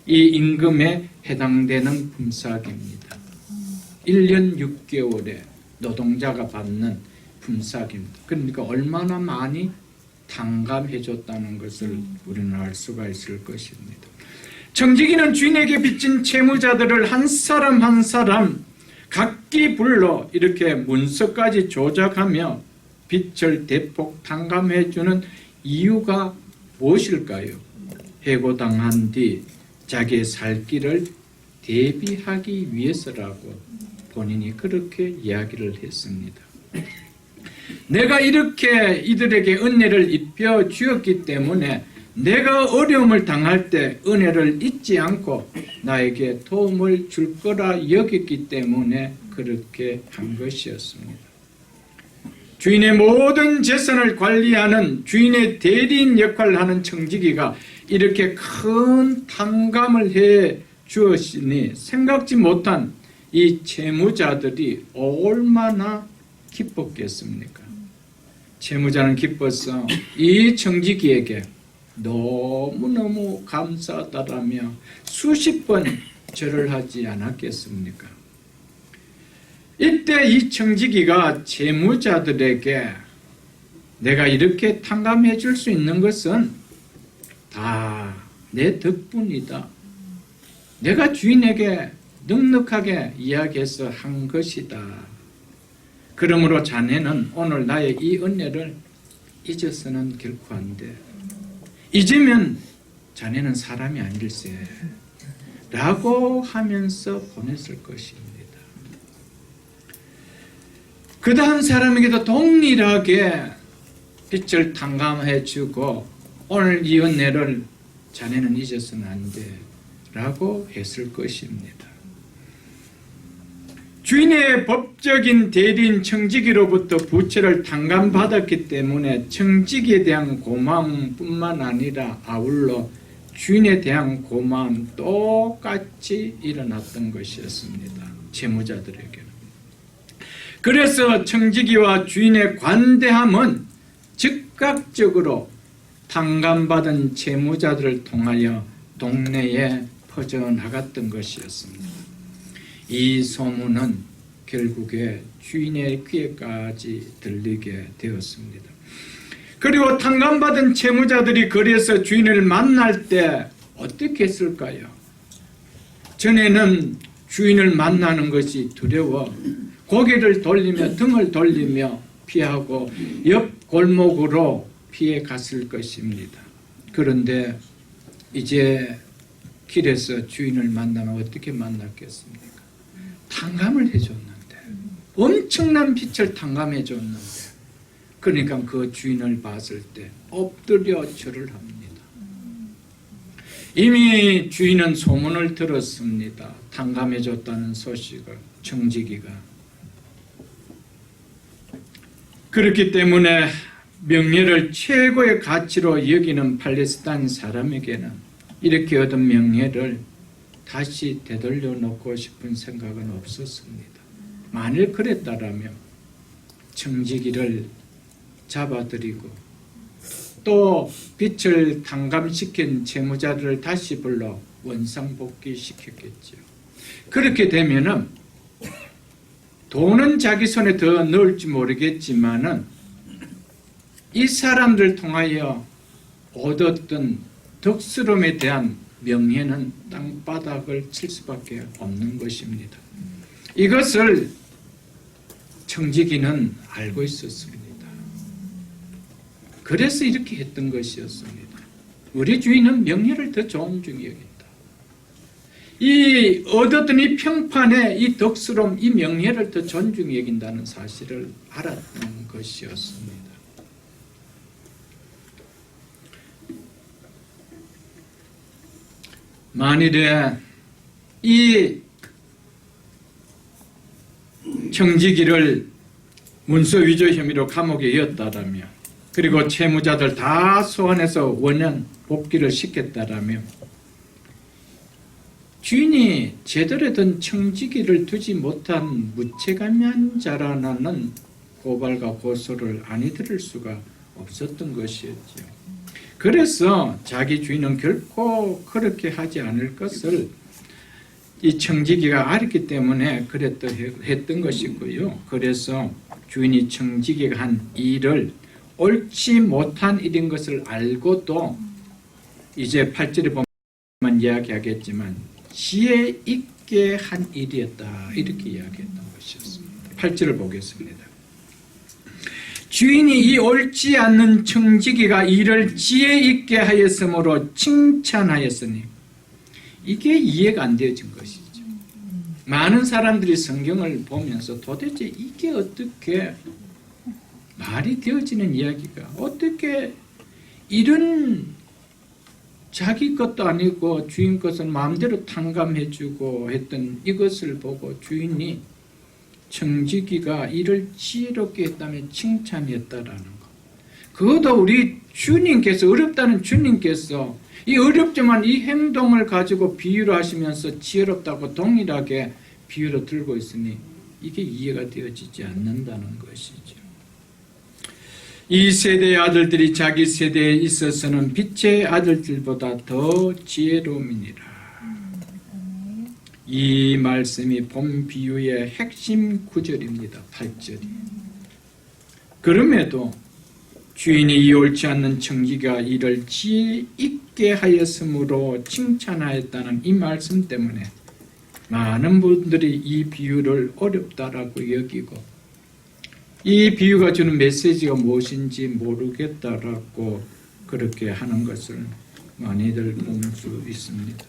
이 임금에 해당되는 품삯입니다. 1년 6개월에 노동자가 받는 품삯입니다. 그러니까 얼마나 많이 탕감해줬다는 것을 우리는 알 수가 있을 것입니다. 청지기는 주인에게 빚진 채무자들을 한 사람 한 사람 각기 불러 이렇게 문서까지 조작하며 빛을 대폭 탕감해주는 이유가 무엇일까요? 해고당한 뒤 자기의 살 길을 대비하기 위해서라고 본인이 그렇게 이야기를 했습니다. 내가 이렇게 이들에게 은혜를 입혀 주었기 때문에 내가 어려움을 당할 때 은혜를 잊지 않고 나에게 도움을 줄 거라 여겼기 때문에 그렇게 한 것이었습니다. 주인의 모든 재산을 관리하는 주인의 대리인 역할을 하는 청지기가 이렇게 큰 탕감을 해 주었으니 생각지 못한 이 채무자들이 얼마나 기뻤겠습니까? 채무자는 기뻐서 이 청지기에게 너무너무 감사하다라며 수십 번 절을 하지 않았겠습니까? 이때 이 청지기가 채무자들에게 내가 이렇게 탕감해 줄 수 있는 것은 다 내 덕분이다. 내가 주인에게 넉넉하게 이야기해서 한 것이다. 그러므로 자네는 오늘 나의 이 은혜를 잊어서는 결코 안 돼. 잊으면 자네는 사람이 아닐세. 라고 하면서 보냈을 것입니다. 그 다음 사람에게도 동일하게 빛을 탕감해 주고 오늘 이 은혜를 자네는 잊어서는 안 돼. 라고 했을 것입니다. 주인의 법적인 대리인 청지기로부터 부채를 탕감받았기 때문에 청지기에 대한 고마움뿐만 아니라 아울러 주인에 대한 고마움 똑같이 일어났던 것이었습니다. 채무자들에게는. 그래서 청지기와 주인의 관대함은 즉각적으로 탕감받은 채무자들을 통하여 동네에 퍼져나갔던 것이었습니다. 이 소문은 결국에 주인의 귀에까지 들리게 되었습니다. 그리고 탕감받은 채무자들이 거리에서 주인을 만날 때 어떻게 했을까요? 전에는 주인을 만나는 것이 두려워 고개를 돌리며 등을 돌리며 피하고 옆 골목으로 피해 갔을 것입니다. 그런데 이제 길에서 주인을 만나면 어떻게 만났겠습니까? 탕감을 해줬는데, 엄청난 빛을 탕감해 줬는데, 그러니까 그 주인을 봤을 때 엎드려 절을 합니다. 이미 주인은 소문을 들었습니다. 탕감해 줬다는 소식을 청지기가. 그렇기 때문에 명예를 최고의 가치로 여기는 팔레스타인 사람에게는 이렇게 얻은 명예를 다시 되돌려 놓고 싶은 생각은 없었습니다. 만일 그랬다라면 청지기를 잡아들이고 또 빛을 탕감시킨 채무자들을 다시 불러 원상복귀시켰겠죠. 그렇게 되면은 돈은 자기 손에 더 넣을지 모르겠지만은 이 사람들 통하여 얻었던 덕스러움에 대한 명예는 땅바닥을 칠 수밖에 없는 것입니다. 이것을 청지기는 알고 있었습니다. 그래서 이렇게 했던 것이었습니다. 우리 주인은 명예를 더 존중히 여긴다. 이 얻었던 이 평판에 이 덕스러움, 이 명예를 더 존중히 여긴다는 사실을 알았던 것이었습니다. 만일에 이 청지기를 문서 위조 혐의로 감옥에 이었다라며 그리고 채무자들 다 소환해서 원형 복귀를 시켰다라며 주인이 제대로 된 청지기를 두지 못한 무책임한 자라는 고발과 고소를 아니 들을 수가 없었던 것이었죠. 그래서 자기 주인은 결코 그렇게 하지 않을 것을 이 청지기가 알았기 때문에 했던 것이고요. 그래서 주인이 청지기가 한 일을 옳지 못한 일인 것을 알고도 이제 8절에 보면 이야기하겠지만 지혜 있게 한 일이었다 이렇게 이야기했던 것이었습니다. 8절을 보겠습니다. 주인이 이 옳지 않는 청지기가 이를 지혜 있게 하였으므로 칭찬하였으니 이게 이해가 안 되어진 것이죠. 많은 사람들이 성경을 보면서 도대체 이게 어떻게 말이 되어지는 이야기가 어떻게 이런 자기 것도 아니고 주인 것은 마음대로 탕감해주고 했던 이것을 보고 주인이 청지기가 이를 지혜롭게 했다며 칭찬했다라는 것. 그것도 우리 주님께서 어렵다는 주님께서 이 어렵지만 이 행동을 가지고 비유로 하시면서 지혜롭다고 동일하게 비유로 들고 있으니 이게 이해가 되어지지 않는다는 것이죠. 이 세대의 아들들이 자기 세대에 있어서는 빛의 아들들보다 더 지혜로움이니라. 이 말씀이 본 비유의 핵심 구절입니다. 8절이. 그럼에도 주인이 이 옳지 않는 청지기가 이를 지혜 있게 하였으므로 칭찬하였다는 이 말씀 때문에 많은 분들이 이 비유를 어렵다라고 여기고 이 비유가 주는 메시지가 무엇인지 모르겠다라고 그렇게 하는 것을 많이들 볼 수 있습니다.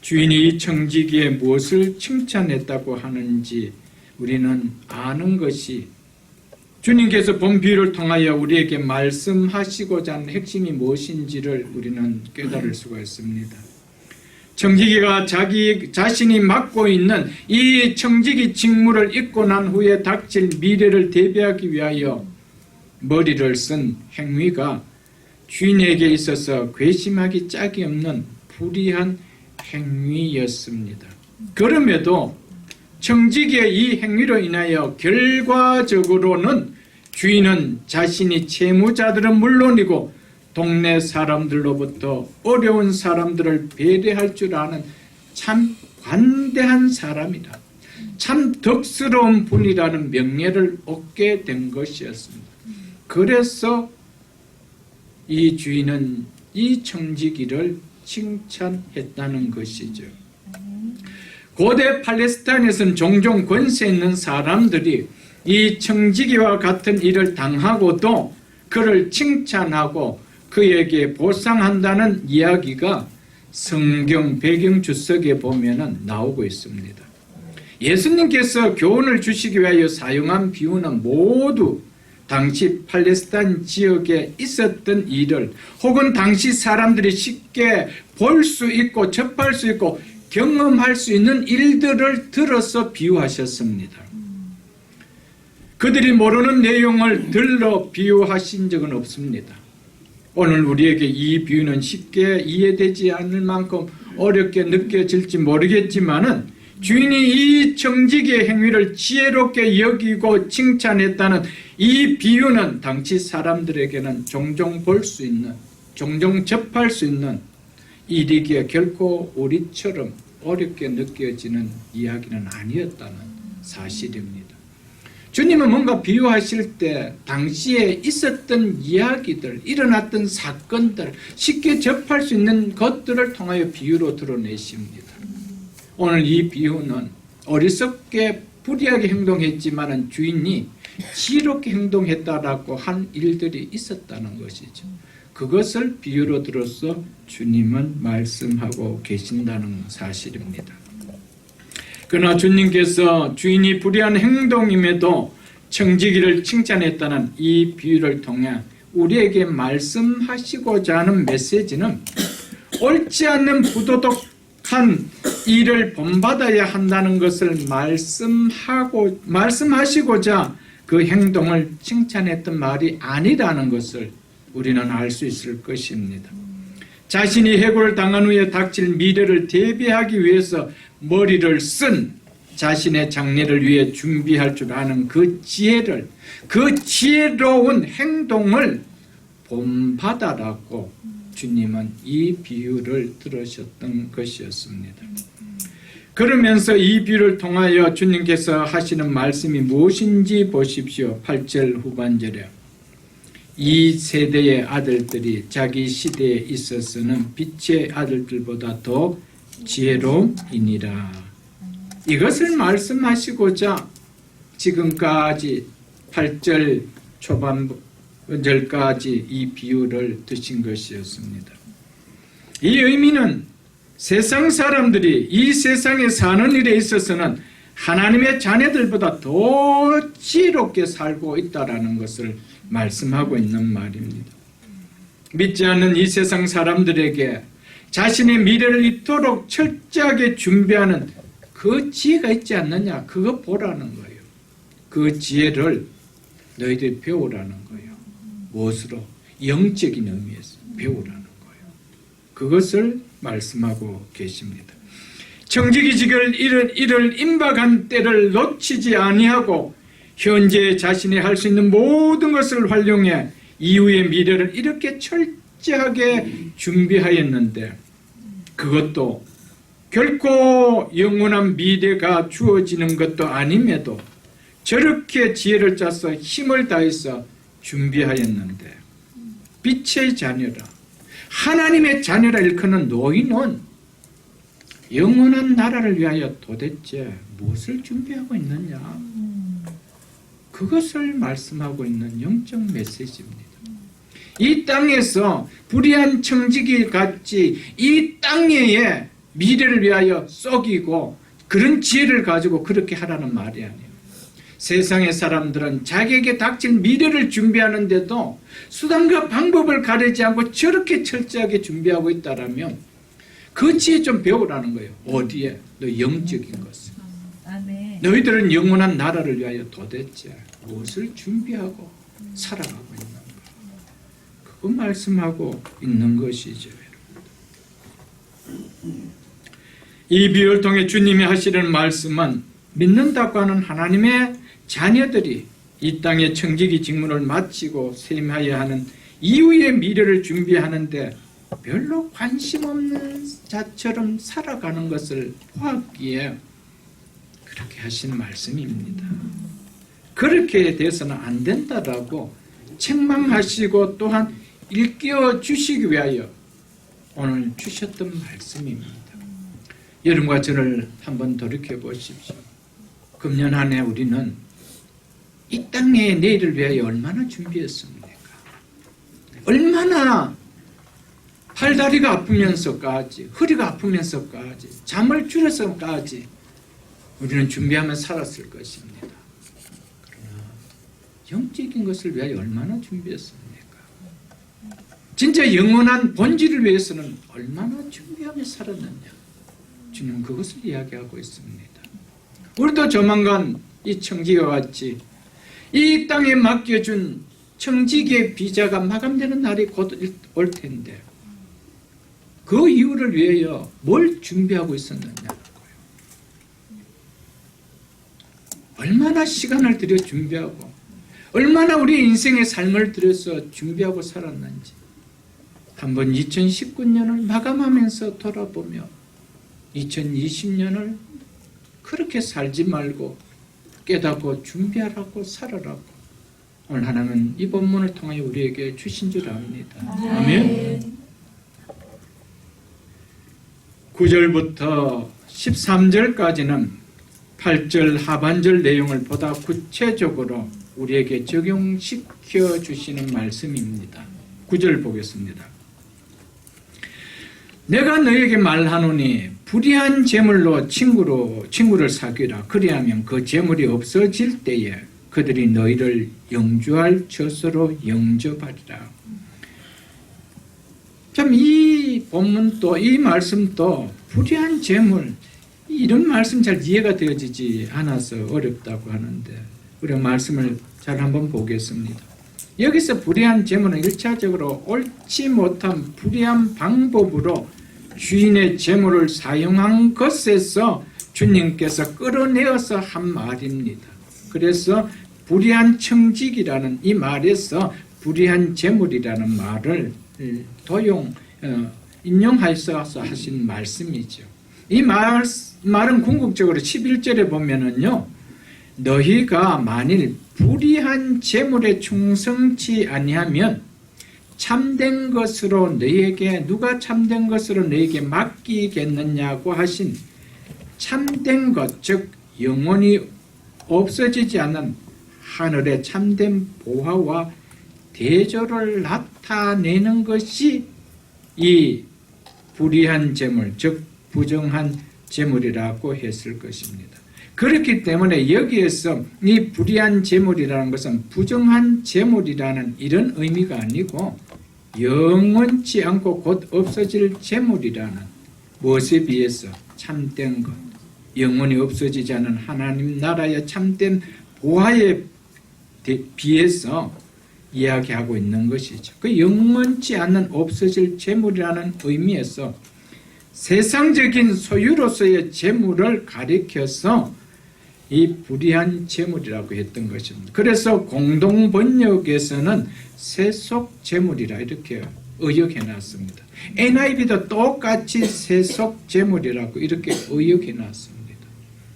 주인이 이 청지기에 무엇을 칭찬했다고 하는지 우리는 아는 것이 주님께서 본 비유를 통하여 우리에게 말씀하시고자 하는 핵심이 무엇인지를 우리는 깨달을 수가 있습니다. 청지기가 자기 자신이 맡고 있는 이 청지기 직무를 잊고 난 후에 닥칠 미래를 대비하기 위하여 머리를 쓴 행위가 주인에게 있어서 괘씸하기 짝이 없는 불의한 행위였습니다. 그럼에도 청지기의 이 행위로 인하여 결과적으로는 주인은 자신이 채무자들은 물론이고 동네 사람들로부터 어려운 사람들을 배려할 줄 아는 참 관대한 사람이다. 참 덕스러운 분이라는 명예를 얻게 된 것이었습니다. 그래서 이 주인은 이 청지기를 칭찬했다는 것이죠. 고대 팔레스타인에서는 종종 권세 있는 사람들이 이 청지기와 같은 일을 당하고도 그를 칭찬하고 그에게 보상한다는 이야기가 성경 배경 주석에 보면 나오고 있습니다. 예수님께서 교훈을 주시기 위하여 사용한 비유는 모두 당시 팔레스타인 지역에 있었던 일을 혹은 당시 사람들이 쉽게 볼 수 있고 접할 수 있고 경험할 수 있는 일들을 들어서 비유하셨습니다. 그들이 모르는 내용을 들러 비유하신 적은 없습니다. 오늘 우리에게 이 비유는 쉽게 이해되지 않을 만큼 어렵게 느껴질지 모르겠지만은 주인이 이 청지기의 행위를 지혜롭게 여기고 칭찬했다는 이 비유는 당시 사람들에게는 종종 볼 수 있는, 종종 접할 수 있는 일이기에 결코 우리처럼 어렵게 느껴지는 이야기는 아니었다는 사실입니다. 주님은 뭔가 비유하실 때 당시에 있었던 이야기들, 일어났던 사건들, 쉽게 접할 수 있는 것들을 통하여 비유로 드러내십니다. 오늘 이 비유는 어리석게 불의하게 행동했지만 주인이 지혜롭게 행동했다라고 한 일들이 있었다는 것이죠. 그것을 비유로 들어서 주님은 말씀하고 계신다는 사실입니다. 그러나 주님께서 주인이 불의한 행동임에도 청지기를 칭찬했다는 이 비유를 통해 우리에게 말씀하시고자 하는 메시지는 옳지 않는 부도덕한 일을 본받아야 한다는 것을 말씀하시고자 그 행동을 칭찬했던 말이 아니라는 것을 우리는 알 수 있을 것입니다. 자신이 해고를 당한 후에 닥칠 미래를 대비하기 위해서 머리를 쓴 자신의 장래를 위해 준비할 줄 아는 그 지혜를, 그 지혜로운 행동을 본받아라고 주님은 이 비유를 들으셨던 것이었습니다. 그러면서 이 비유를 통하여 주님께서 하시는 말씀이 무엇인지 보십시오. 8절 후반절에 이 세대의 아들들이 자기 시대에 있어서는 빛의 아들들보다 더 지혜로우니라. 이것을 말씀하시고자 지금까지 8절 초반절까지 이 비유를 드신 것이었습니다. 이 의미는 세상 사람들이 이 세상에 사는 일에 있어서는 하나님의 자녀들보다 더 지혜롭게 살고 있다는 것을 말씀하고 있는 말입니다. 믿지 않는 이 세상 사람들에게 자신의 미래를 이토록 철저하게 준비하는 그 지혜가 있지 않느냐, 그거 보라는 거예요. 그 지혜를 너희들이 배우라는 거예요. 무엇으로? 영적인 의미에서 배우라는 거예요. 그것을 말씀하고 계십니다. 청지기직을 이를 임박한 때를 놓치지 아니하고 현재 자신이 할 수 있는 모든 것을 활용해 이후의 미래를 이렇게 철저하게 준비하였는데, 그것도 결코 영원한 미래가 주어지는 것도 아님에도 저렇게 지혜를 짜서 힘을 다해서 준비하였는데, 빛의 자녀라, 하나님의 자녀라 일컫는 너희는 영원한 나라를 위하여 도대체 무엇을 준비하고 있느냐, 그것을 말씀하고 있는 영적 메시지입니다. 이 땅에서 불의한 청지기 같이 이 땅의 미래를 위하여 썩이고 그런 지혜를 가지고 그렇게 하라는 말이 아니에요. 세상의 사람들은 자기에게 닥칠 미래를 준비하는데도 수단과 방법을 가리지 않고 저렇게 철저하게 준비하고 있다라면 그 지혜 좀 배우라는 거예요. 어디에? 너 영적인 것을. 아멘. 너희들은 영원한 나라를 위하여 도대체 무엇을 준비하고 살아가고 있는가? 그거 말씀하고 있는 것이죠. 이 비유를 통해 주님이 하시는 말씀은 믿는다고 하는 하나님의 자녀들이 이 땅의 청지기 직무를 마치고 셈하여야 하는 이후의 미래를 준비하는데 별로 관심 없는 자처럼 살아가는 것을 보았기에 그렇게 하신 말씀입니다. 그렇게 돼서는 안 된다라고 책망하시고 또한 일깨워 주시기 위하여 오늘 주셨던 말씀입니다. 여러분과 저를 한번 돌이켜 보십시오. 금년 한 해 우리는 이 땅의 내일을 위하여 얼마나 준비했습니까? 얼마나 팔다리가 아프면서까지, 허리가 아프면서까지, 잠을 줄여서까지 우리는 준비하며 살았을 것입니다. 그러나 영적인 것을 위하여 얼마나 준비했습니까? 진짜 영원한 본질을 위해서는 얼마나 준비하며 살았느냐? 주님은 그것을 이야기하고 있습니다. 우리도 조만간 이 청지기와 같이 이 땅에 맡겨준 청지기의 비자가 마감되는 날이 곧 올 텐데 그 이유를 위하여 뭘 준비하고 있었느냐는 거예요. 얼마나 시간을 들여 준비하고 얼마나 우리 인생의 삶을 들여서 준비하고 살았는지 한번 2019년을 마감하면서 돌아보며 2020년을 그렇게 살지 말고 깨닫고 준비하라고 살아라고 오늘 하나님은 이 본문을 통하여 우리에게 주신 줄 압니다. 아멘. 9절부터 13절까지는 8절 하반절 내용을 보다 구체적으로 우리에게 적용시켜 주시는 말씀입니다. 9절 보겠습니다. 내가 너에게 말하노니 불의한 재물로 친구를 사귀라. 그리하면 그 재물이 없어질 때에 그들이 너희를 영주할 젖으로 영접하리라. 참 이 본문도 이 말씀도 불의한 재물 이런 말씀 잘 이해가 되어지지 않아서 어렵다고 하는데 우리가 말씀을 잘 한번 보겠습니다. 여기서 불의한 재물은 1차적으로 옳지 못한 불의한 방법으로 주인의 재물을 사용한 것에서 주님께서 끌어내어서 한 말입니다. 그래서 불의한 청직이라는 이 말에서 불의한 재물이라는 말을 인용하셔서 하신 말씀이죠. 이 말은 궁극적으로 11절에 보면은요, 너희가 만일 불의한 재물에 충성치 아니하면 참된 것으로 너희에게 누가 참된 것으로 너희에게 맡기겠느냐고 하신 참된 것, 즉 영원히 없어지지 않는 하늘의 참된 보화와 대조를 나타내는 것이 이 불의한 재물, 즉 부정한 재물이라고 했을 것입니다. 그렇기 때문에 여기에서 이 불의한 재물이라는 것은 부정한 재물이라는 이런 의미가 아니고 영원치 않고 곧 없어질 재물이라는, 무엇에 비해서? 참된 것, 영원히 없어지지 않은 하나님 나라의 참된 보화에 비해서 이야기하고 있는 것이죠. 그 영원치 않는 없어질 재물이라는 의미에서 세상적인 소유로서의 재물을 가리켜서 이 불의한 재물이라고 했던 것입니다. 그래서 공동 번역에서는 세속 재물이라 이렇게 의역해 놨습니다. NIV도 똑같이 세속 재물이라고 이렇게 의역해 놨습니다.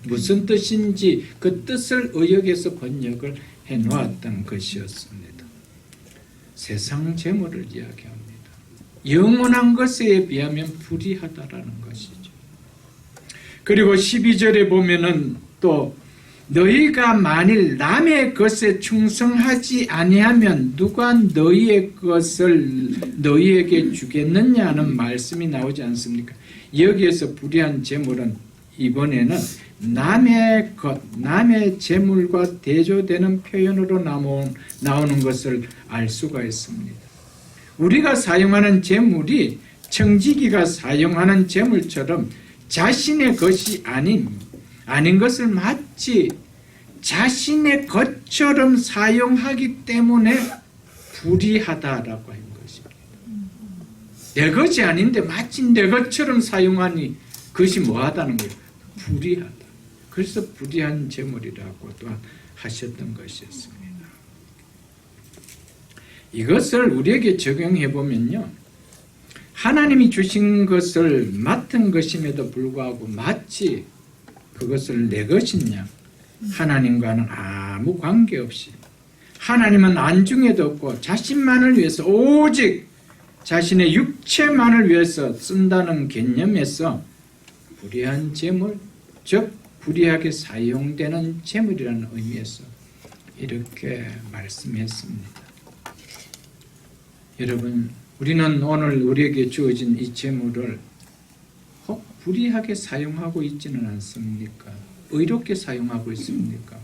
무슨 뜻인지 그 뜻을 의역해서 번역을 해 놓았던 것이었습니다. 세상 재물을 이야기합니다. 영원한 것에 비하면 불의하다라는 것이죠. 그리고 12절에 보면은 또 너희가 만일 남의 것에 충성하지 아니하면 누가 너희의 것을 너희에게 주겠느냐는 말씀이 나오지 않습니까? 여기에서 불의한 재물은 이번에는 남의 것, 남의 재물과 대조되는 표현으로 나오는 것을 알 수가 있습니다. 우리가 사용하는 재물이 청지기가 사용하는 재물처럼 자신의 것이 아닌 것을 마치 자신의 것처럼 사용하기 때문에 불의하다라고 한 것입니다. 내 것이 아닌데 마치 내 것처럼 사용하니 그것이 뭐하다는 거예요? 불의하다. 그래서 불의한 재물이라고 또한 하셨던 것이었습니다. 이것을 우리에게 적용해 보면요, 하나님이 주신 것을 맡은 것임에도 불구하고 마치 그것을 내 것이냐, 하나님과는 아무 관계없이 하나님은 안중에도 없고 자신만을 위해서 오직 자신의 육체만을 위해서 쓴다는 개념에서 불의한 재물, 즉 불의하게 사용되는 재물이라는 의미에서 이렇게 말씀했습니다. 여러분, 우리는 오늘 우리에게 주어진 이 재물을 불의하게 사용하고 있지는 않습니까? 의롭게 사용하고 있습니까?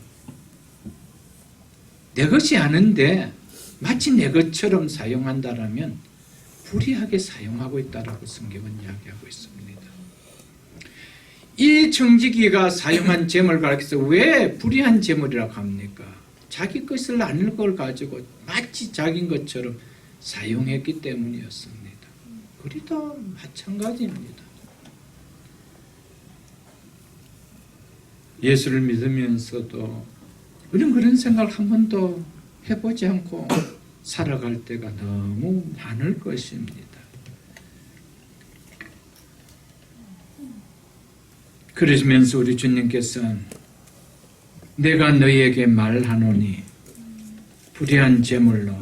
내 것이 아닌데 마치 내 것처럼 사용한다라면 불의하게 사용하고 있다라고 성경은 이야기하고 있습니다. 이 청지기가 사용한 재물을 가리켜서 왜 불의한 재물이라고 합니까? 자기 것을 아닐 걸 가지고 마치 자기인 것처럼 사용했기 때문이었습니다. 우리도 마찬가지입니다. 예수를 믿으면서도 우리는 그런 생각을 한 번도 해보지 않고 살아갈 때가 너무 많을 것입니다. 그러시면서 우리 주님께서는 내가 너희에게 말하노니 불의한 재물로,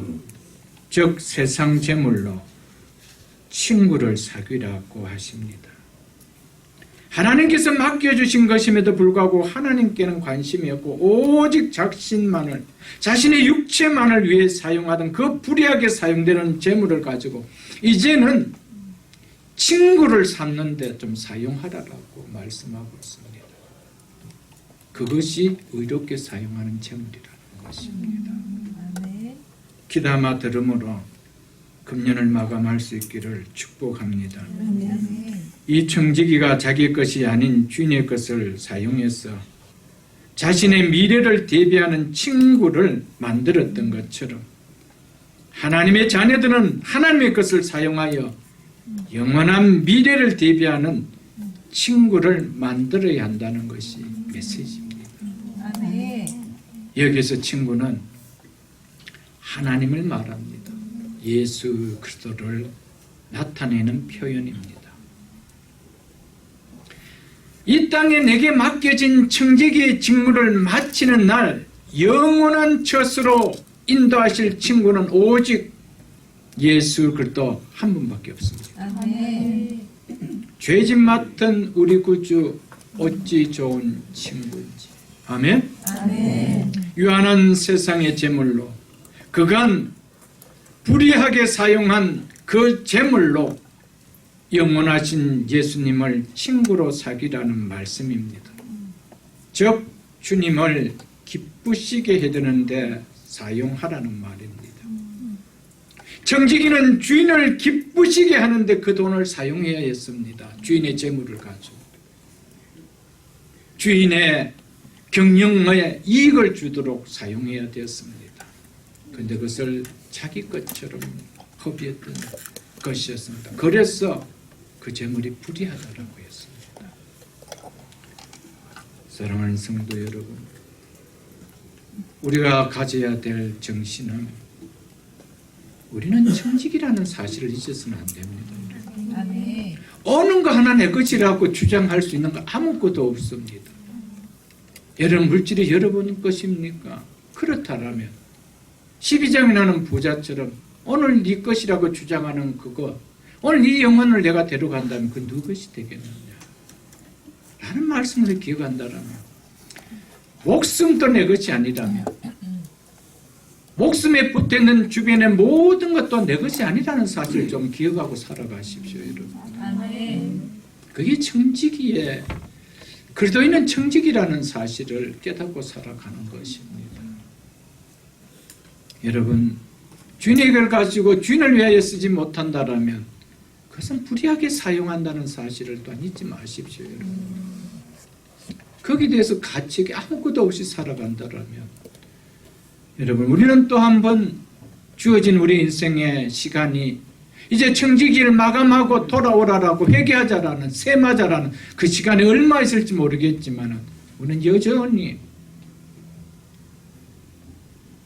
즉 세상 재물로 친구를 사귀라고 하십니다. 하나님께서 맡겨주신 것임에도 불구하고 하나님께는 관심이 없고 오직 자신만을, 자신의 육체만을 위해 사용하던 그 불의하게 사용되는 재물을 가지고 이제는 친구를 삼는데 좀 사용하라고 말씀하고 있습니다. 그것이 의롭게 사용하는 재물이라는 것입니다. 기도하며 들음으로 금년을 마감할 수 있기를 축복합니다. 이 청지기가 자기 것이 아닌 주인의 것을 사용해서 자신의 미래를 대비하는 친구를 만들었던 것처럼 하나님의 자녀들은 하나님의 것을 사용하여 영원한 미래를 대비하는 친구를 만들어야 한다는 것이 메시지입니다. 여기서 친구는 하나님을 말합니다. 예수 그리스도를 나타내는 표현입니다. 이 땅에 내게 맡겨진 청지기의 직무를 마치는 날 영원한 처소로 인도하실 친구는 오직 예수 그리스도 한 분밖에 없습니다. 아멘. 죄짐 맡은 우리 구주 어찌 좋은 친구인지. 아멘. 아멘. 유한한 세상의 재물로 그간 불의하게 사용한 그 재물로 영원하신 예수님을 친구로 사귀라는 말씀입니다. 즉 주님을 기쁘시게 해드는데 사용하라는 말입니다. 정직이는 주인을 기쁘시게 하는데 그 돈을 사용해야 했습니다. 주인의 재물을 가지고 주인의 경영에 이익을 주도록 사용해야 되었습니다. 그런데 그것을 자기 것처럼 허비했던 것이었습니다. 그래서 그 재물이 불의하다라고 했습니다. 사랑하는 성도 여러분, 우리가 가져야 될 정신은 우리는 정직이라는 사실을 잊어서는 안 됩니다. 아멘. 어느 거 하나 내 것이라고 주장할 수 있는 거 아무것도 없습니다. 여러분 물질이 여러분 것입니까? 그렇다면 12장에 나는 부자처럼 오늘 네 것이라고 주장하는 그거, 오늘 네 영혼을 내가 데려간다면 그 누구 것이 되겠느냐 라는 말씀을 기억한다면, 목숨도 내 것이 아니라면, 목숨에 붙어있는 주변의 모든 것도 내 것이 아니라는 사실을 좀 기억하고 살아가십시오, 여러분. 아멘. 그게 정직이에, 그리스도인은 정직이라는 사실을 깨닫고 살아가는 것입니다. 여러분, 주인의 걸 가지고 주인을 위하여 쓰지 못한다라면 그것은 불의하게 사용한다는 사실을 또한 잊지 마십시오, 여러분. 거기에 대해서 가책이 아무것도 없이 살아간다라면, 여러분, 우리는 또 한 번 주어진 우리 인생의 시간이 이제 청지기를 마감하고 돌아오라라고 회개하자라는, 세마자라는 그 시간이 얼마 있을지 모르겠지만 우리는 여전히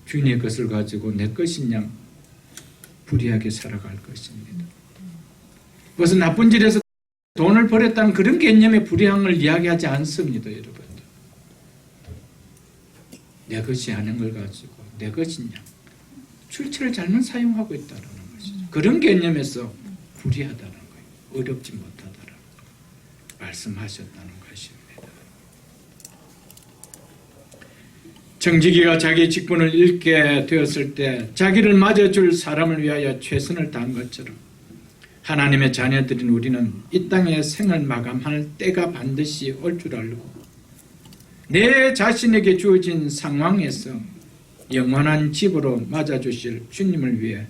주인의 것을 가지고 내 것이냐 불의하게 살아갈 것입니다. 그것은 나쁜 짓에서 돈을 벌였다는 그런 개념의 불의함을 이야기하지 않습니다, 여러분. 내 것이 아닌 걸 가지고 내 것이냐, 출처를 잘못 사용하고 있다는 것이죠. 그런 개념에서 불의하다는 거예요. 어렵지 못하다라고 말씀하셨다는 것입니다. 정직이가 자기 직분을 잃게 되었을 때 자기를 맞아줄 사람을 위하여 최선을 다한 것처럼 하나님의 자녀들인 우리는 이 땅의 생을 마감할 때가 반드시 올 줄 알고 내 자신에게 주어진 상황에서 영원한 집으로 맞아주실 주님을 위해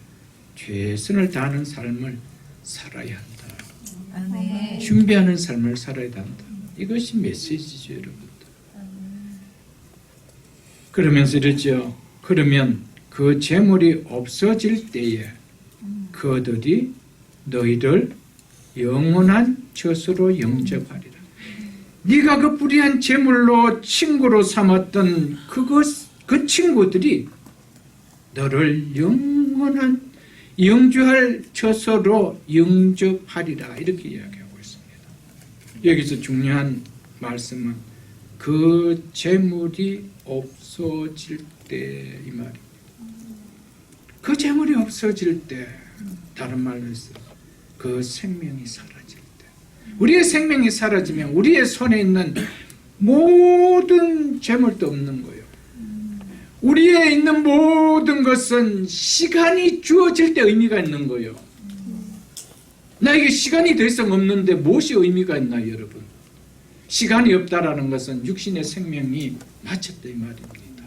최선을 다하는 삶을 살아야 한다. 아멘. 준비하는 삶을 살아야 한다. 이것이 메시지죠, 여러분들. 그러면서 이러죠. 그러면 그 재물이 없어질 때에 그들이 너희를 영원한 젖으로 영접하리라. 네가 그 불의한 재물로 친구로 삼았던 그 친구들이 너를 영원한 영주할 젖으로 영접하리라. 이렇게 이야기하고 있습니다. 여기서 중요한 말씀은 그 재물이 없어질 때 이 말입니다. 그 재물이 없어질 때, 다른 말로 해서 그 생명이 사라질 때, 우리의 생명이 사라지면 우리의 손에 있는 모든 재물도 없는 거예요. 우리에 있는 모든 것은 시간이 주어질 때 의미가 있는 거예요. 나에게 시간이 더 이상 없는데 무엇이 의미가 있나, 여러분? 시간이 없다라는 것은 육신의 생명이 마쳤다 이 말입니다.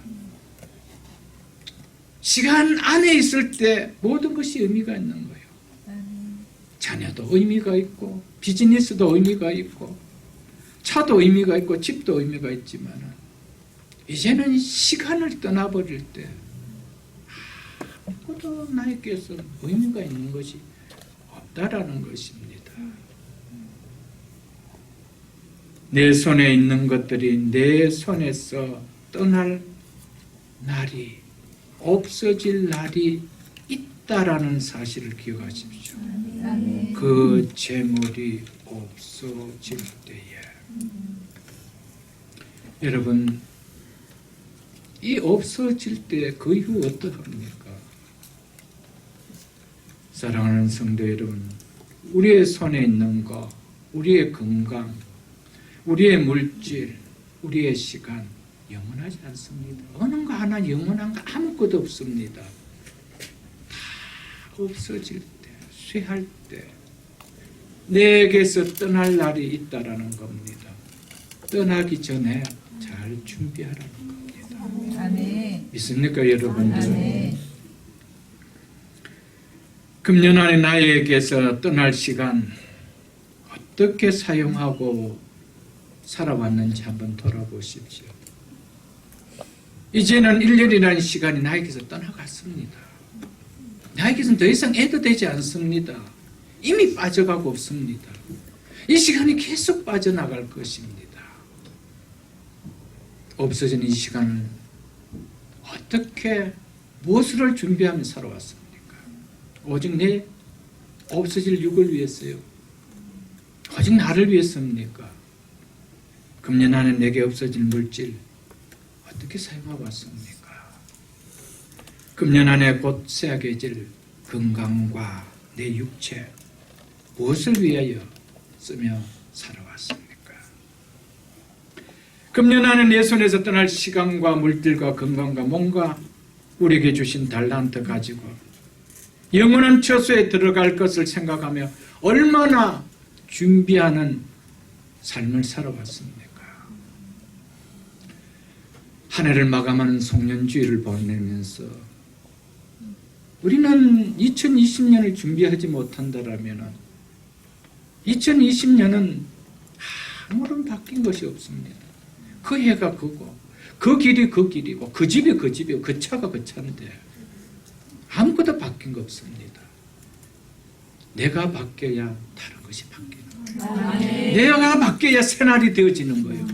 시간 안에 있을 때 모든 것이 의미가 있는 거예요. 자녀도 의미가 있고 비즈니스도 의미가 있고 차도 의미가 있고 집도 의미가 있지만 이제는 시간을 떠나버릴 때 아무것도 나에게서 의미가 있는 것이 없다라는 것입니다. 내 손에 있는 것들이 내 손에서 떠날 날이, 없어질 날이 있다라는 사실을 기억하십시오. 그 재물이 없어질 때에 여러분, 이 없어질 때 그 이후 어떡합니까? 사랑하는 성도 여러분, 우리의 손에 있는 것, 우리의 건강, 우리의 물질, 우리의 시간, 영원하지 않습니다. 어느 거 하나 영원한 거 아무것도 없습니다. 다 없어질 때, 쇠할 때 내게서 떠날 날이 있다라는 겁니다. 떠나기 전에 잘 준비하라는 겁니다. 아멘. 믿습니까, 여러분들? 아멘. 금년 안에 나에게서 떠날 시간 어떻게 사용하고 살아왔는지 한번 돌아보십시오. 이제는 1년이라는 시간이 나에게서 떠나갔습니다. 나에게서는 더 이상 애도 되지 않습니다. 이미 빠져가고 없습니다. 이 시간이 계속 빠져나갈 것입니다. 없어진 이 시간을 어떻게 무엇을 준비하며 살아왔습니까? 오직 내 없어질 육을 위해서요. 오직 나를 위해서입니까? 금년 안에 내게 없어질 물질 어떻게 사용하고 왔습니까? 금년 안에 곧 새하게질 건강과 내 육체 무엇을 위하여 쓰며 살아왔습니까? 금년 안에 내 손에서 떠날 시간과 물질과 건강과 뭔가 우리에게 주신 달란트 가지고 영원한 처소에 들어갈 것을 생각하며 얼마나 준비하는 삶을 살아왔습니까? 한 해를 마감하는 송년주일을 보내면서 우리는 2020년을 준비하지 못한다라면 2020년은 아무런 바뀐 것이 없습니다. 그 해가 그거, 그 길이 그 길이고 그 집이 그 집이고 그 차가 그 차인데 아무것도 바뀐 거 없습니다. 내가 바뀌어야 다른 것이 바뀌는 거예요. 내가 바뀌어야 새날이 되어지는 거예요.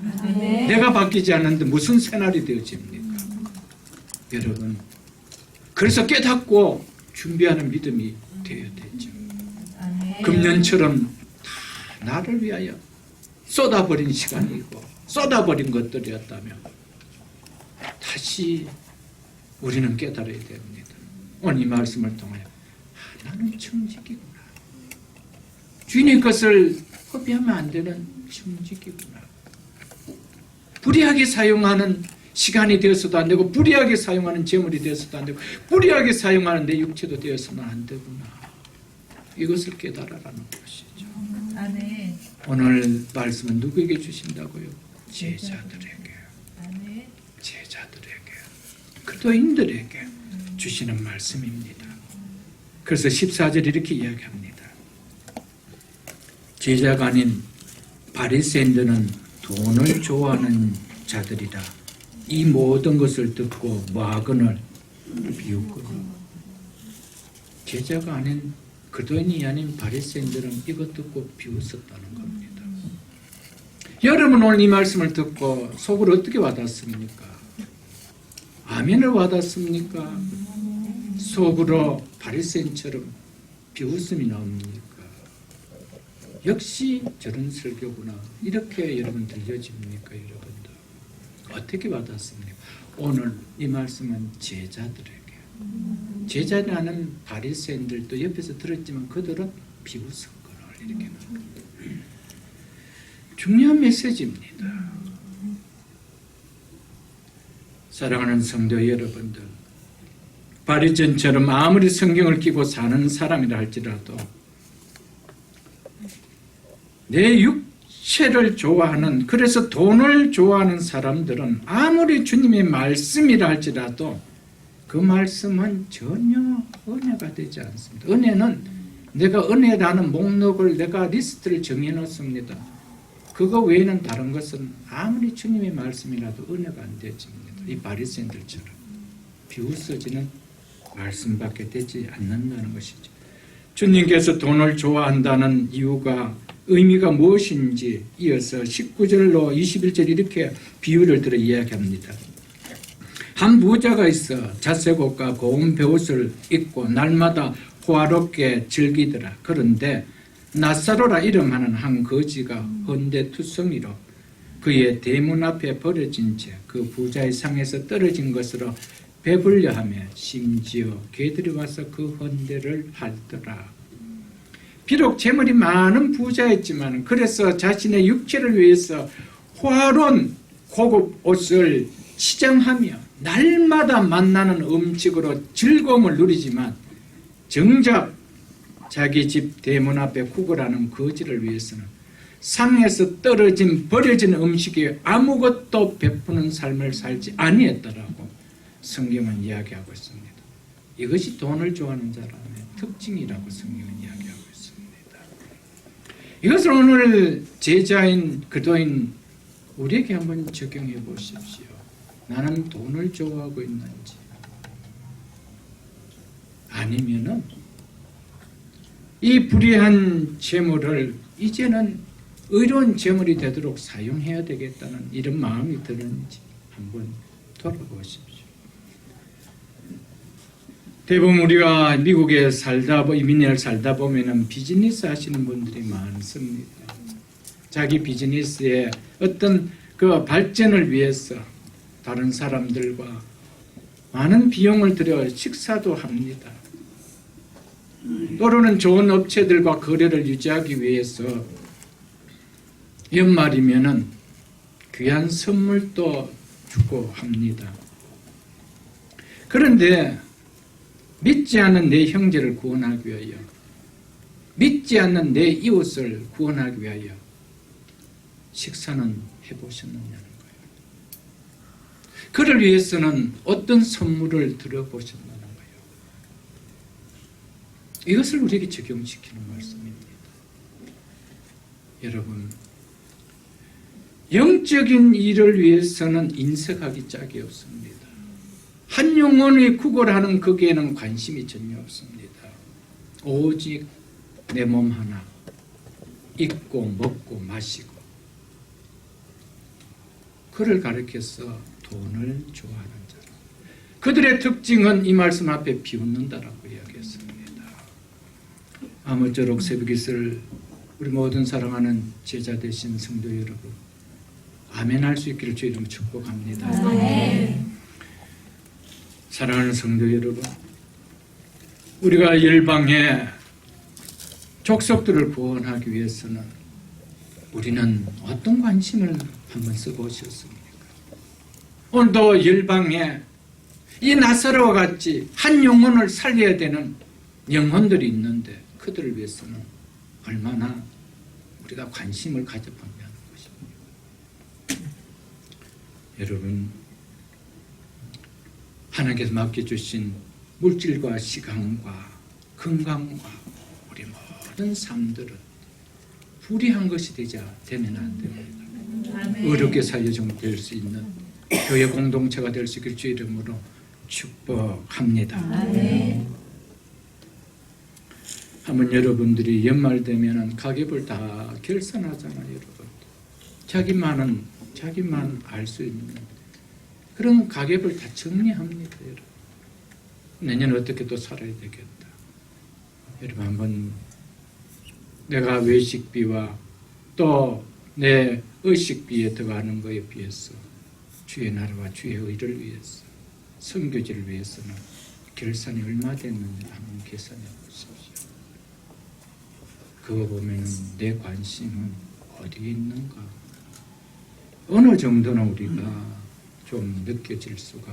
내가 바뀌지 않는데 무슨 새날이 되어집니까? 여러분, 그래서 깨닫고 준비하는 믿음이 되어야 되죠. 금년처럼 다 나를 위하여 쏟아버린 시간이고 쏟아버린 것들이었다면 다시 우리는 깨달아야 됩니다. 오늘 이 말씀을 통하여 나는 청지기구나. 주인의 것을 허비하면 안 되는 청지기구나. 불의하게 사용하는 시간이 되어서도 안 되고 불의하게 사용하는 재물이 되어서도 안 되고 불의하게 사용하는 내 육체도 되어서는 안 되구나. 이것을 깨달아라는 것이죠. 아멘. 오늘 말씀은 누구에게 주신다고요? 제자들에게. 아멘. 제자들에게. 그도인들에게 주시는 말씀입니다. 그래서 14절 이렇게 이야기합니다. 제자가 아닌 바리새인들은 돈을 좋아하는 자들이라 이 모든 것을 듣고 뭐하거늘 비웃거늘. 제자가 아닌 그도인이 아닌 바리새인들은 이것 듣고 비웃었다는 겁니다. 여러분 오늘 이 말씀을 듣고 속으로 어떻게 와닿습니까? 아멘을 와닿습니까? 속으로 바리새인처럼 비웃음이 나옵니까? 역시 저런 설교구나. 이렇게 여러분 들려집니까? 여러분들 어떻게 와닿습니까? 오늘 이 말씀은 제자들에게, 제자라는 바리새인들도 옆에서 들었지만 그들은 비웃었거나 이렇게 나옵니다. 중요한 메시지입니다. 사랑하는 성도 여러분들, 바리새인처럼 아무리 성경을 끼고 사는 사람이라 할지라도 내 육체를 좋아하는, 그래서 돈을 좋아하는 사람들은 아무리 주님의 말씀이라 할지라도 그 말씀은 전혀 은혜가 되지 않습니다. 은혜는 내가 은혜라는 목록을, 내가 리스트를 정해놓습니다. 그거 외에는 다른 것은 아무리 주님의 말씀이라도 은혜가 안 되집니다. 이 바리새인들처럼 비웃어지는 말씀밖에 되지 않는다는 것이죠. 주님께서 돈을 좋아한다는 이유가, 의미가 무엇인지 이어서 19절로 21절 이렇게 비유를 들어 이야기합니다. 한 부자가 있어 자색옷과 고운 베옷을 입고 날마다 호화롭게 즐기더라. 그런데 나사로라 이름하는 한 거지가 헌데투성이로 그의 대문 앞에 버려진 채 그 부자의 상에서 떨어진 것으로 배불려하며 심지어 개들이 와서 그 헌데를 핥더라. 비록 재물이 많은 부자였지만 그래서 자신의 육체를 위해서 호화로운 고급 옷을 치장하며 날마다 만나는 음식으로 즐거움을 누리지만 정작 자기 집 대문 앞에 구걸하는 거지를 위해서는 상에서 떨어진 버려진 음식에 아무것도 베푸는 삶을 살지 아니했다라고 성경은 이야기하고 있습니다. 이것이 돈을 좋아하는 사람의 특징이라고 성경은 이야기하고 있습니다. 이것을 오늘 제자인 그도인 우리에게 한번 적용해 보십시오. 나는 돈을 좋아하고 있는지, 아니면은 이 불의한 재물을 이제는 의로운 재물이 되도록 사용해야 되겠다는 이런 마음이 드는지 한번 돌아보십시오. 대부분 우리가 미국에 이민을 살다 보면은 비즈니스 하시는 분들이 많습니다. 자기 비즈니스의 어떤 그 발전을 위해서 다른 사람들과 많은 비용을 들여 식사도 합니다. 또는 좋은 업체들과 거래를 유지하기 위해서 연말이면은 귀한 선물도 주고 합니다. 그런데 믿지 않는 내 형제를 구원하기 위하여, 믿지 않는 내 이웃을 구원하기 위하여 식사는 해보셨느냐는 거예요. 그를 위해서는 어떤 선물을 들어보셨느냐는 거예요. 이것을 우리에게 적용시키는 말씀입니다. 여러분, 영적인 일을 위해서는 인색하기 짝이 없습니다. 한 영혼이 구걸하는 거기에는 관심이 전혀 없습니다. 오직 내 몸 하나 입고 먹고 마시고, 그를 가리켜서 돈을 좋아하는 자라. 그들의 특징은 이 말씀 앞에 비웃는다라고 이야기했습니다. 아무쪼록 새벽이슬 우리 모든 사랑하는 제자 되신 성도 여러분, 아멘 할 수 있기를 주의 이름으로 축복합니다. 아멘. 사랑하는 성도 여러분, 우리가 열방의 족속들을 구원하기 위해서는 우리는 어떤 관심을 한번 써보셨습니까? 오늘도 열방에 이 나사로와 같이 한 영혼을 살려야 되는 영혼들이 있는데 그들을 위해서는 얼마나 우리가 관심을 가져보냐 하는 것입니다. 여러분, 하나님께서 맡겨주신 물질과 시간과 건강과 우리 모든 삶들은 불의한 것이 되면 안 됩니다. 어렵게 살려될 수 있는 교회 공동체가 될 수 있길 주의 이름으로 축복합니다. 한번 여러분들이 연말 되면 가계부를 다 결산하잖아요, 여러분. 자기만 알 수 있는 그런 가계부를 다 정리합니다, 여러분. 내년 어떻게 또 살아야 되겠다. 여러분, 한번 내가 외식비와 또 내 의식비에 들어가는 것에 비해서 주의 나라와 주의 의를 위해서, 선교지를 위해서는 결산이 얼마 됐는지 한번 계산해 보십시오. 그거 보면 내 관심은 어디에 있는가, 어느 정도는 우리가 좀 느껴질 수가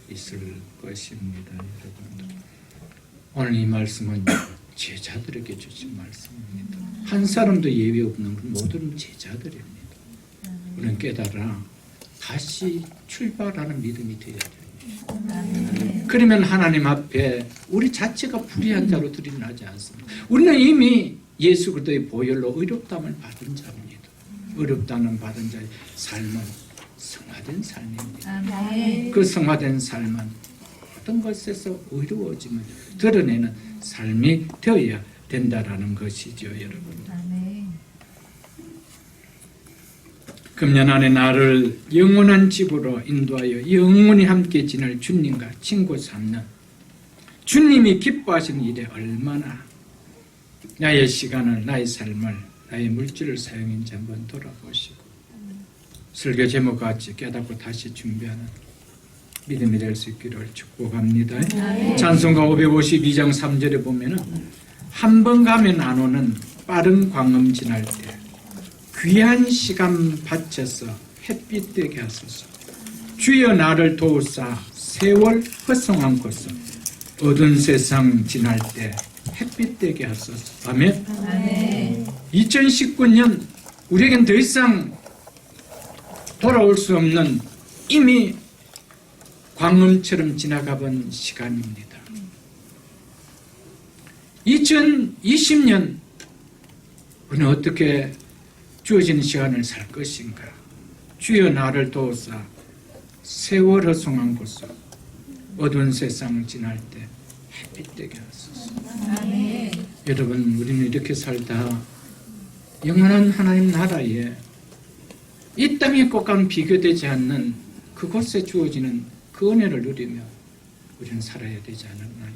있을 것입니다, 여러분들. 오늘 이 말씀은 제자들에게 주신 말씀입니다. 한 사람도 예외 없는 모든 제자들입니다. 우리는 깨달아 다시 출발하는 믿음이 되어야 됩니다. 그러면 하나님 앞에 우리 자체가 불의한 자로 드러나지 않습니다. 우리는 이미 예수 그리스도의 보혈로 의롭다함을 받은 자입니다. 의롭다함을 받은 자의 삶은 성화된 삶입니다. 그 성화된 삶은 어떤 것에서 의로워짐을 드러내는 삶이 되어야 된다라는 것이죠, 여러분. 금년 안에 나를 영원한 집으로 인도하여 영원히 함께 지낼 주님과 친구 삼는 주님이 기뻐하시는 일에 얼마나 나의 시간을, 나의 삶을, 나의 물질을 사용했는지 한번 돌아보시고 설교 제목과 같이 깨닫고 다시 준비하는 믿음이 될 수 있기를 축복합니다. 찬송가 552장 3절에 보면은 한 번 가면 안 오는 빠른 광음 지날 때 귀한 시간 바쳐서 햇빛 되게 하소서. 주여 나를 도우사 세월 허송한 곳은 어두운 세상 지날 때 햇빛 되게 하소서. 아멘. 아멘. 2019년 우리에겐 더 이상 돌아올 수 없는 이미 광음처럼 지나가 본 시간입니다. 2020년 우리는 어떻게 주어진 시간을 살 것인가? 주여 나를 도우사 세월 허송한 곳을 어두운 세상을 지날 때 햇빛 되게 하소서. 아멘. 여러분, 우리는 이렇게 살다 영원한 하나님 나라에 이 땅의 꽃과는 비교되지 않는 그곳에 주어지는 그 은혜를 누리며 우리는 살아야 되지 않았나요?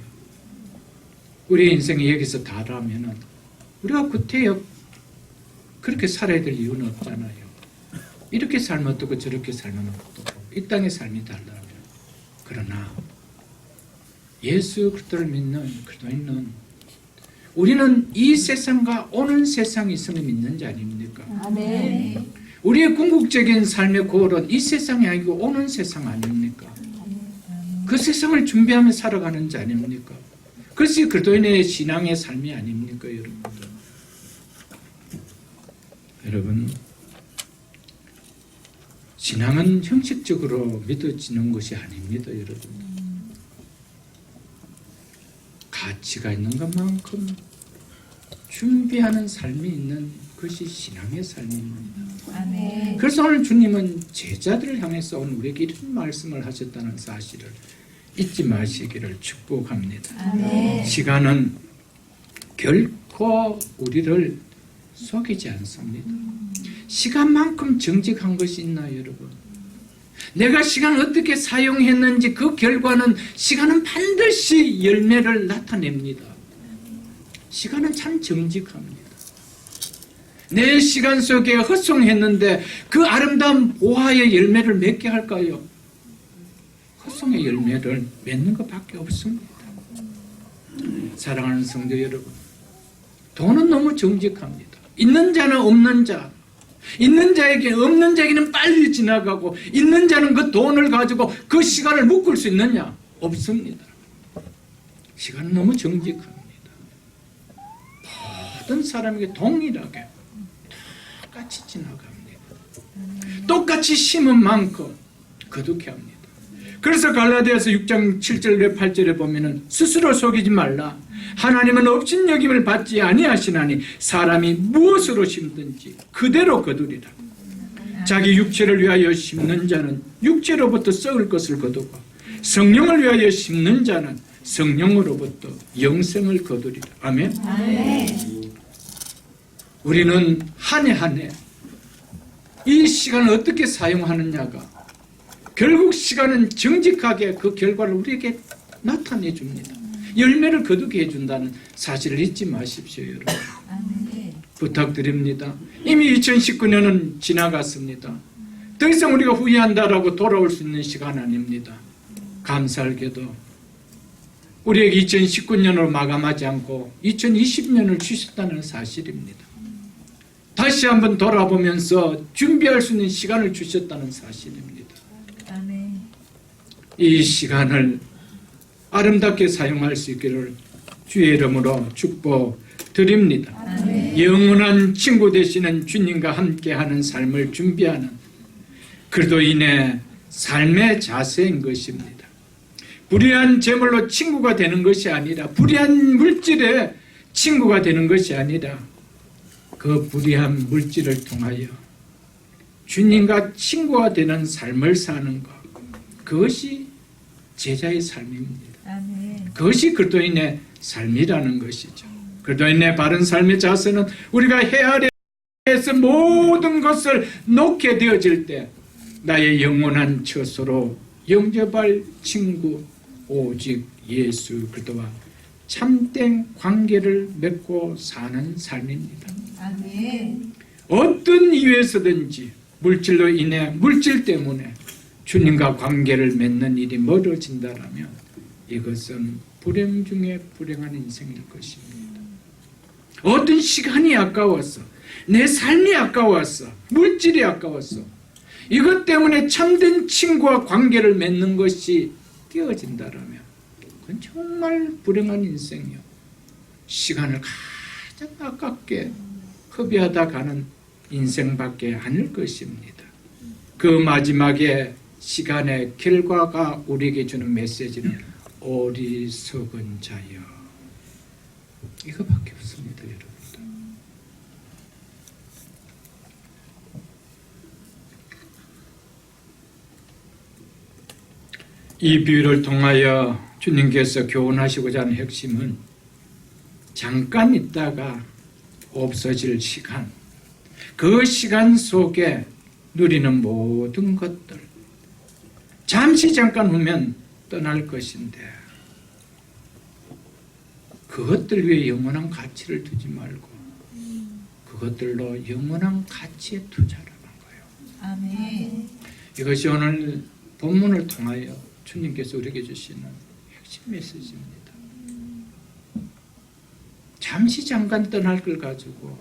우리의 인생이 여기서 다라면은 우리가 구태여 그렇게 살아야 될 이유는 없잖아요. 이렇게 살면 어떻고 저렇게 살면 어떻고 이 땅의 삶이 달라면. 그러나 예수 그리스도를 믿는 그리스도인은 우리는 이 세상과 오는 세상이 있음을 믿는 자 아닙니까? 아멘. 우리의 궁극적인 삶의 고을은 이 세상이 아니고 오는 세상 아닙니까? 그 세상을 준비하며 살아가는 자 아닙니까? 그것이 그리스도인의 신앙의 삶이 아닙니까, 여러분? 여러분, 신앙은 형식적으로 믿어지는 것이 아닙니다, 여러분. 가치가 있는 것만큼 준비하는 삶이 있는 것이 신앙의 삶입니다. 아멘. 그래서 오늘 주님은 제자들을 향해서 오늘 우리에게 이런 말씀을 하셨다는 사실을 잊지 마시기를 축복합니다. 아멘. 시간은 결코 우리를 속이지 않습니다. 시간만큼 정직한 것이 있나요, 여러분? 내가 시간을 어떻게 사용했는지 그 결과는 시간은 반드시 열매를 나타냅니다. 시간은 참 정직합니다. 내 시간 속에 헛송했는데 그 아름다운 보화의 열매를 맺게 할까요? 헛송의 열매를 맺는 것밖에 없습니다. 사랑하는 성도 여러분, 돈은 너무 정직합니다. 있는 자는 없는 자, 있는 자에게 없는 자에게는 빨리 지나가고 있는 자는 그 돈을 가지고 그 시간을 묶을 수 있느냐? 없습니다. 시간은 너무 정직합니다. 모든 사람에게 동일하게 똑같이 지나갑니다. 똑같이 심은 만큼 거두게 합니다. 그래서 갈라디아서 6장 7절에 8절에 보면은 스스로 속이지 말라. 하나님은 업신여김을 받지 아니하시나니 사람이 무엇으로 심든지 그대로 거두리라. 자기 육체를 위하여 심는 자는 육체로부터 썩을 것을 거두고 성령을 위하여 심는 자는 성령으로부터 영생을 거두리라. 아멘. 아멘. 우리는 한 해 한 해 이 시간을 어떻게 사용하느냐가 결국 시간은 정직하게 그 결과를 우리에게 나타내 줍니다. 열매를 거두게 해준다는 사실을 잊지 마십시오, 여러분. 아멘. 부탁드립니다. 이미 2019년은 지나갔습니다. 더 이상 우리가 후회한다라고 돌아올 수 있는 시간 아닙니다. 감사하게도 우리에게 2019년으로 마감하지 않고 2020년을 주셨다는 사실입니다. 다시 한번 돌아보면서 준비할 수 있는 시간을 주셨다는 사실입니다. 아멘. 이 시간을 아름답게 사용할 수 있기를 주의 이름으로 축복드립니다. 아멘. 영원한 친구 되시는 주님과 함께하는 삶을 준비하는 그리스도인의 삶의 자세인 것입니다. 불의한 재물로 친구가 되는 것이 아니라, 불의한 물질에 친구가 되는 것이 아니라 그 불의한 물질을 통하여 주님과 친구가 되는 삶을 사는 것, 그것이 제자의 삶입니다. 아멘. 그것이 그리스도인의 삶이라는 것이죠. 그리스도인의 바른 삶의 자세는 우리가 해 아래에서 모든 것을 놓게 되어질 때 나의 영원한 처소로 영접할 친구 오직 예수 그리스도와 참된 관계를 맺고 사는 삶입니다. 아멘. 어떤 이유에서든지 물질로 인해, 물질 때문에 주님과 관계를 맺는 일이 멀어진다라면 이것은 불행 중에 불행한 인생일 것입니다. 어떤 시간이 아까웠어, 내 삶이 아까웠어, 물질이 아까웠어, 이것 때문에 참된 친구와 관계를 맺는 것이 깨어진다라면 그건 정말 불행한 인생이요. 시간을 가장 아깝게 허비하다 가는 인생밖에 아닐 것입니다. 그 마지막에 시간의 결과가 우리에게 주는 메시지는 어리석은 자여, 이거밖에 없습니다. 여러분들. 이 비유를 통하여 주님께서 교훈하시고자 하는 핵심은 잠깐 있다가 없어질 시간, 그 시간 속에 누리는 모든 것들, 잠시 잠깐 후면 떠날 것인데 그것들 위해 영원한 가치를 두지 말고 그것들로 영원한 가치에 투자하라는 거예요. 아멘. 이것이 오늘 본문을 통하여 주님께서 우리에게 주시는 핵심 메시지입니다. 잠시 잠깐 떠날 걸 가지고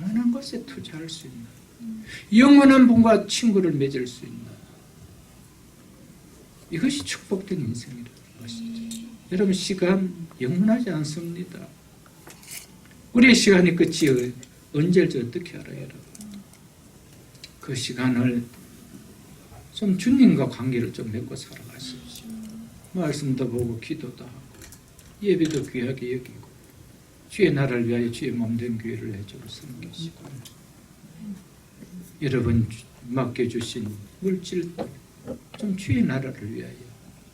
영원한 것에 투자할 수 있는, 영원한 분과 친구를 맺을 수 있는, 이것이 축복된 인생이라는 것이죠. 여러분, 시간 영원하지 않습니다. 우리의 시간이 끝이 언제일지 어떻게 알아요, 여러분? 그 시간을 좀 주님과 관계를 좀 맺고 살아가십시오. 말씀도 보고 기도도 하고 예배도 귀하게 여기고 주의 나라를 위하여 주의 몸된 교회를 해주고 섬기시고 여러분 맡겨주신 물질도 좀 주의 나라를 위하여,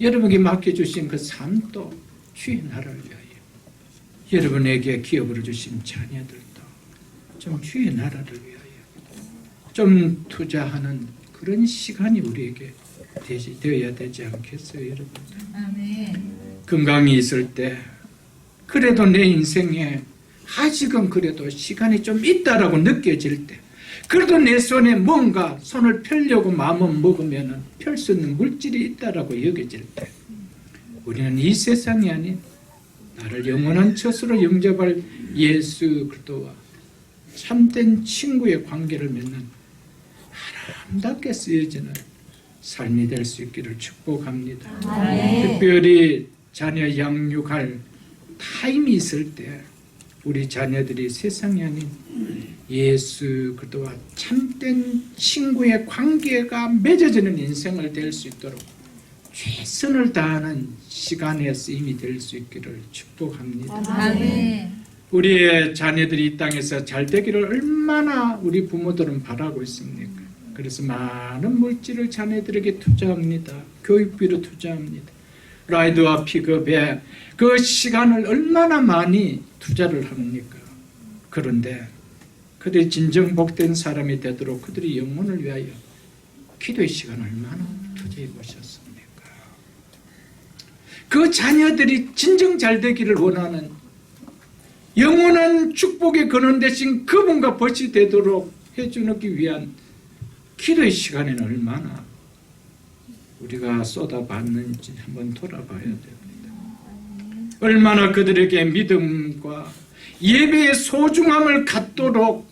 여러분에게 맡겨주신 그 삶도 주의 나라를 위하여, 여러분에게 기업으로 주신 자녀들도 좀 주의 나라를 위하여 좀 투자하는 그런 시간이 우리에게 되어야 되지 않겠어요, 여러분? 아멘. 건강이 있을 때 그래도 내 인생에 아직은 그래도 시간이 좀 있다라고 느껴질 때, 그래도 내 손에 뭔가 손을 펴려고 마음을 먹으면 펼 수 있는 물질이 있다라고 여겨질 때 우리는 이 세상이 아닌 나를 영원한 처소로 영접할 예수 그리스도와 참된 친구의 관계를 맺는 아름답게 쓰여지는 삶이 될 수 있기를 축복합니다. 아멘. 특별히 자녀 양육할 타임이 있을 때 우리 자녀들이 세상이 아닌 예수 그리스도와 참된 친구의 관계가 맺어지는 인생을 될 수 있도록 최선을 다하는 시간의 쓰임이 될 수 있기를 축복합니다. 아멘. 우리의 자녀들이 이 땅에서 잘 되기를 얼마나 우리 부모들은 바라고 있습니까? 그래서 많은 물질을 자녀들에게 투자합니다. 교육비로 투자합니다. 라이드와 픽업에 그 시간을 얼마나 많이 투자를 합니까? 그런데 그들이 진정 복된 사람이 되도록 그들이 영혼을 위하여 기도의 시간을 얼마나 투자해 보셨습니까? 그 자녀들이 진정 잘 되기를 원하는 영원한 축복의 근원 대신 그분과 벗이 되도록 해주기 위한 기도의 시간에는 얼마나 우리가 쏟아받는지 한번 돌아봐야 됩니다. 얼마나 그들에게 믿음과 예배의 소중함을 갖도록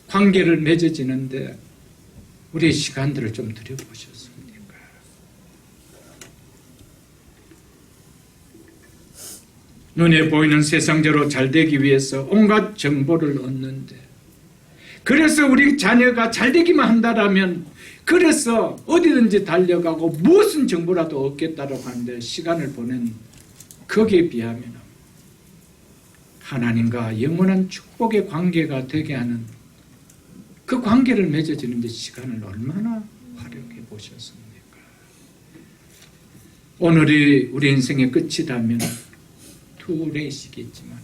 관계를 맺어지는데 우리의 시간들을 좀 들여보셨습니까? 눈에 보이는 세상대로 잘 되기 위해서 온갖 정보를 얻는데, 그래서 우리 자녀가 잘 되기만 한다라면 그래서 어디든지 달려가고 무슨 정보라도 얻겠다고 하는데 시간을 보낸 거기에 비하면 하나님과 영원한 축복의 관계가 되게 하는 그 관계를 맺어지는 데 시간을 얼마나 활용해 보셨습니까? 오늘이 우리 인생의 끝이라면 투레이시겠지만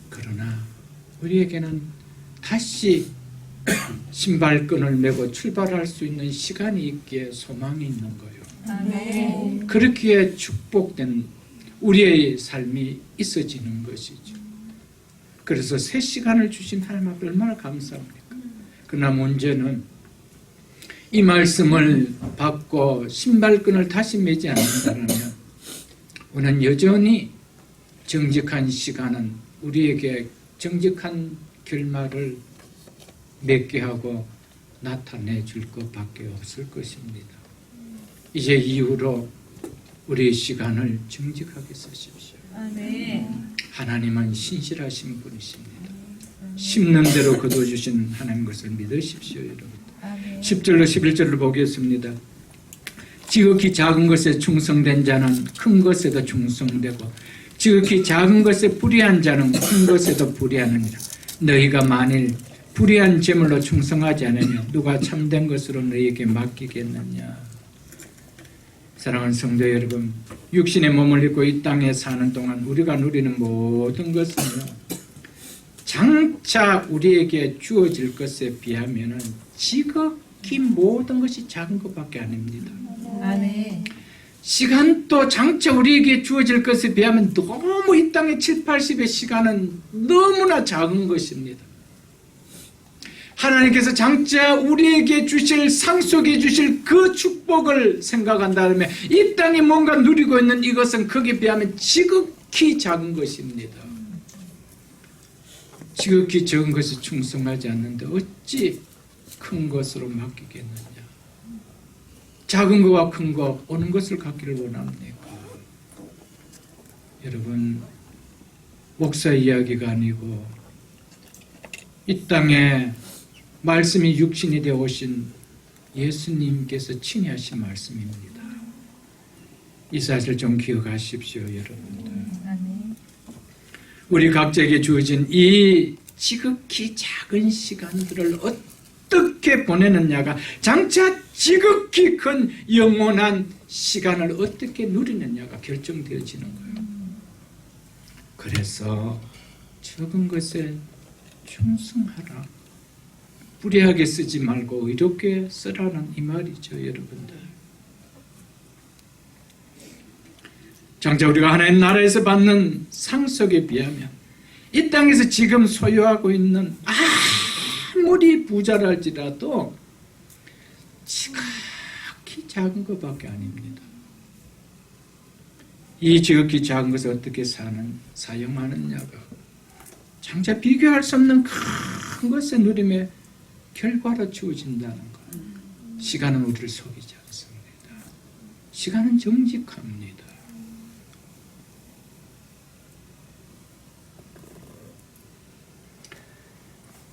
그러나 우리에게는 다시 신발끈을 메고 출발할 수 있는 시간이 있기에 소망이 있는 거예요. 아멘. 그렇기에 축복된 우리의 삶이 있어지는 것이죠. 그래서 새 시간을 주신 하나님 앞에 얼마나 감사합니까? 그러나 문제는 이 말씀을 받고 신발끈을 다시 매지 않는다면 우리는 여전히 정직한 시간은 우리에게 정직한 결말을 맺게 하고 나타내 줄 것밖에 없을 것입니다. 이제 이후로 우리의 시간을 정직하게 쓰십시오. 아멘. 하나님은 신실하신 분이십니다. 심는 대로 거둬주신 하나님 것을 믿으십시오, 여러분. 아멘. 10절로 11절을 보겠습니다. 지극히 작은 것에 충성된 자는 큰 것에도 충성되고 지극히 작은 것에 불의한 자는 큰 것에도 불의하느니라. 너희가 만일 불의한 제물로 충성하지 않으면 누가 참된 것으로 너희에게 맡기겠느냐. 사랑하는 성도 여러분, 육신의 몸을 입고 이 땅에 사는 동안 우리가 누리는 모든 것은요, 장차 우리에게 주어질 것에 비하면 지극히 모든 것이 작은 것밖에 아닙니다. 아멘. 시간도 장차 우리에게 주어질 것에 비하면 너무 이 땅의 7, 80의 시간은 너무나 작은 것입니다. 하나님께서 장차 우리에게 주실, 상속해 주실 그 축복을 생각한다면 이 땅에 뭔가 누리고 있는 이것은 거기에 비하면 지극히 작은 것입니다. 지극히 적은 것에 충성하지 않는데 어찌 큰 것으로 맡기겠느냐. 작은 거와 큰 거 오는 것을 갖기를 원합니까? 여러분, 목사 이야기가 아니고 이 땅에 말씀이 육신이 되어 오신 예수님께서 친히 하신 말씀입니다. 이 사실 좀 기억하십시오, 여러분들. 아멘. 우리 각자에게 주어진 이 지극히 작은 시간들을 어떻게 보내느냐가 장차 지극히 큰 영원한 시간을 어떻게 누리느냐가 결정되어지는 거예요. 그래서 적은 것에 충성하라. 불의하게 쓰지 말고 의롭게 쓰라는 이 말이죠, 여러분들. 장차 우리가 하나님 나라에서 받는 상속에 비하면 이 땅에서 지금 소유하고 있는 아무리 부자랄지라도 지극히 작은 것밖에 아닙니다. 이 지극히 작은 것을 어떻게 사용하느냐가 장차 비교할 수 없는 큰 것의 누림의 결과로 주어진다는 것. 시간은 우리를 속이지 않습니다. 시간은 정직합니다.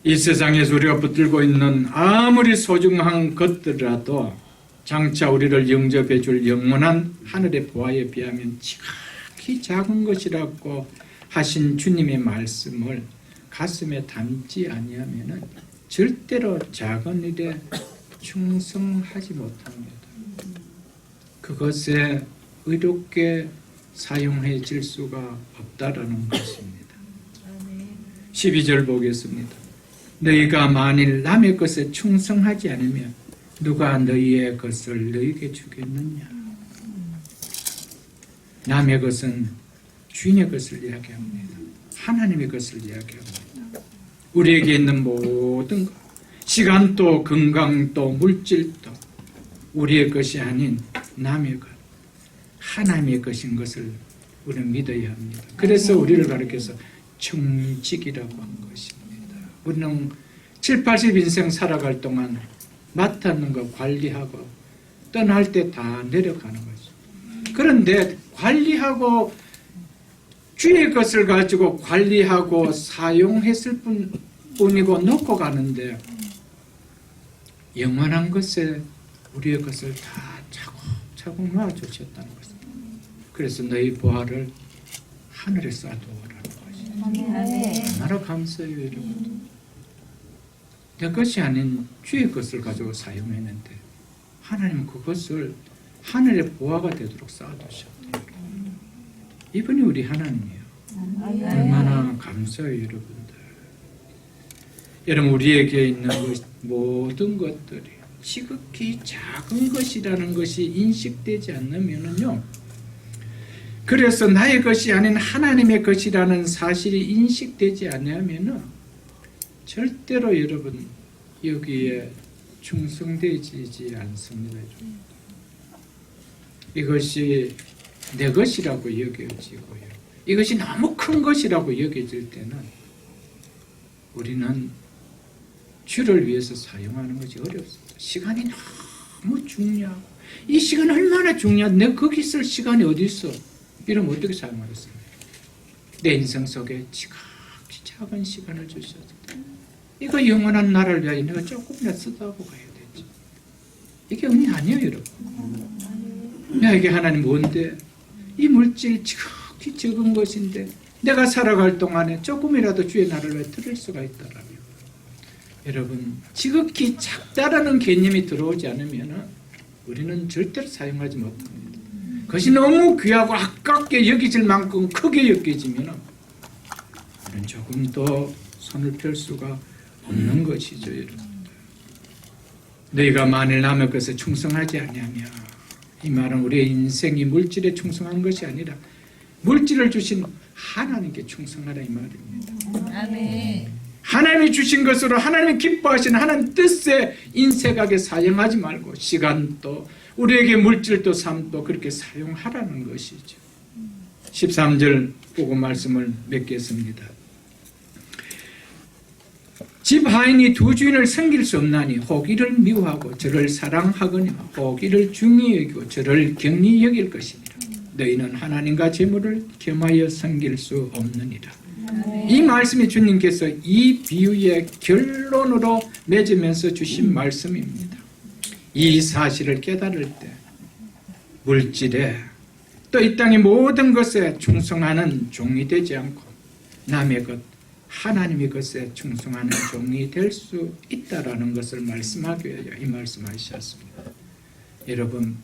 이 세상에서 우리가 붙들고 있는 아무리 소중한 것들이라도 장차 우리를 영접해 줄 영원한 하늘의 보화에 비하면 지극히 작은 것이라고 하신 주님의 말씀을 가슴에 담지 아니하면은 절대로 작은 일에 충성하지 못합니다. 그것에 의롭게 사용해 질 수가 없다라는 것입니다. 12절 보겠습니다. 너희가 만일 남의 것에 충성하지 않으면 누가 너희의 것을 너희에게 주겠느냐. 남의 것은 주인의 것을 이야기합니다. 하나님의 것을 이야기합니다. 우리에게 있는 모든 것, 시간도 건강도 물질도 우리의 것이 아닌 남의 것, 하나님의 것인 것을 우리는 믿어야 합니다. 그래서 우리를 가르쳐서 청직이라고 한 것입니다. 우리는 7, 80 인생 살아갈 동안 맡았는 거 관리하고 떠날 때 다 내려가는 거죠. 그런데 관리하고 주의 것을 가지고 관리하고 사용했을 뿐이고 놓고 가는데 영원한 것에 우리의 것을 다 차곡차곡 놓아주셨다는 것입니다. 그래서 너희 보화를 하늘에 쌓아두어라는 것입니다. 얼마나 감사해요, 여러분. 내 것이 아닌 주의 것을 가지고 사용했는데 하나님은 그것을 하늘의 보화가 되도록 쌓아두셨대요. 이분이 우리 하나님이에요. 얼마나 감사해요, 여러분들. 여러분, 우리에게 있는 모든 것들이 지극히 작은 것이라는 것이 인식되지 않으면요, 그래서 나의 것이 아닌 하나님의 것이라는 사실이 인식되지 않으면은 절대로 여러분 여기에 충성되지 않습니다. 이것이 내 것이라고 여겨지고요, 이것이 너무 큰 것이라고 여겨질 때는 우리는 주를 위해서 사용하는 것이 어렵습니다. 시간이 너무 중요하고 이 시간 얼마나 중요한 내가 거기 있을 시간이 어디 있어? 이러면 어떻게 사용하겠습니까? 내 인생 속에 지극히 작은 시간을 주셔서 이거 영원한 나라를 위하여 내가 조금이라도 쓰다고 가야 되지. 이게 은혜 아니에요, 여러분. 나에게 하나님 뭔데? 이 물질 지극히 적은 것인데 내가 살아갈 동안에 조금이라도 주의 나라를 위해 드릴 수가 있다라면 여러분 지극히 작다라는 개념이 들어오지 않으면 우리는 절대로 사용하지 못합니다. 그것이 너무 귀하고 아깝게 여겨질 만큼 크게 여겨지면 우리는 조금 더 손을 펼 수가 없는 것이죠. 여러분. 너희가 만일 남의 것에 충성하지 아니하면 이 말은 우리의 인생이 물질에 충성한 것이 아니라 물질을 주신 하나님께 충성하라 이 말입니다. 아멘. 하나님이 주신 것으로 하나님이 기뻐하시는 하나님 뜻에 인색하게 사용하지 말고 시간도 우리에게 물질도 삶도 그렇게 사용하라는 것이죠. 13절 보고 말씀을 맺겠습니다. 집 하인이 두 주인을 섬길 수 없나니 혹 이를 미워하고 저를 사랑하거니와 혹 이를 중히 여기고 저를 경히 여길 것이니라. 너희는 하나님과 재물을 겸하여 섬길 수 없느니라. 이 말씀이 주님께서 이 비유의 결론으로 맺으면서 주신 말씀입니다. 이 사실을 깨달을 때 물질에 또 이 땅의 모든 것에 충성하는 종이 되지 않고 남의 것 하나님의 것에 충성하는 종이 될 수 있다라는 것을 말씀하기 위하여 이 말씀하셨습니다. 여러분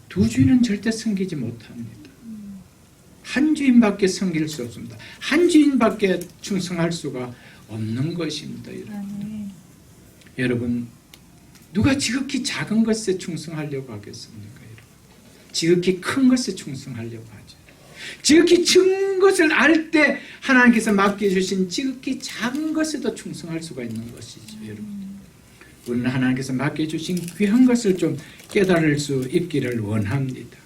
두 주인은 절대 섬기지 못합니다. 한 주인밖에 섬길 수 없습니다. 한 주인밖에 충성할 수가 없는 것입니다. 여러분. 여러분 누가 지극히 작은 것에 충성하려고 하겠습니까? 여러분? 지극히 큰 것에 충성하려고 하죠. 지극히 큰 것을 알 때 하나님께서 맡겨주신 지극히 작은 것에도 충성할 수가 있는 것이죠. 여러분. 우리는 하나님께서 맡겨주신 귀한 것을 좀 깨달을 수 있기를 원합니다.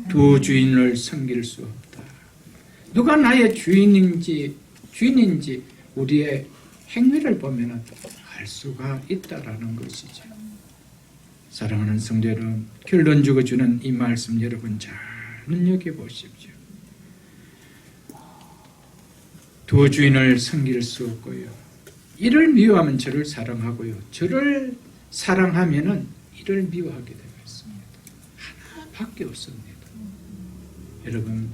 두 주인을 섬길 수 없다. 누가 나의 주인인지 우리의 행위를 보면 알 수가 있다라는 것이죠. 사랑하는 성도 여러분, 결론적으로 주는 이 말씀 여러분 잘 눈여겨보십시오. 두 주인을 섬길 수 없고요. 이를 미워하면 저를 사랑하고요. 저를 사랑하면 이를 미워하게 되겠습니다. 하나밖에 없습니다. 여러분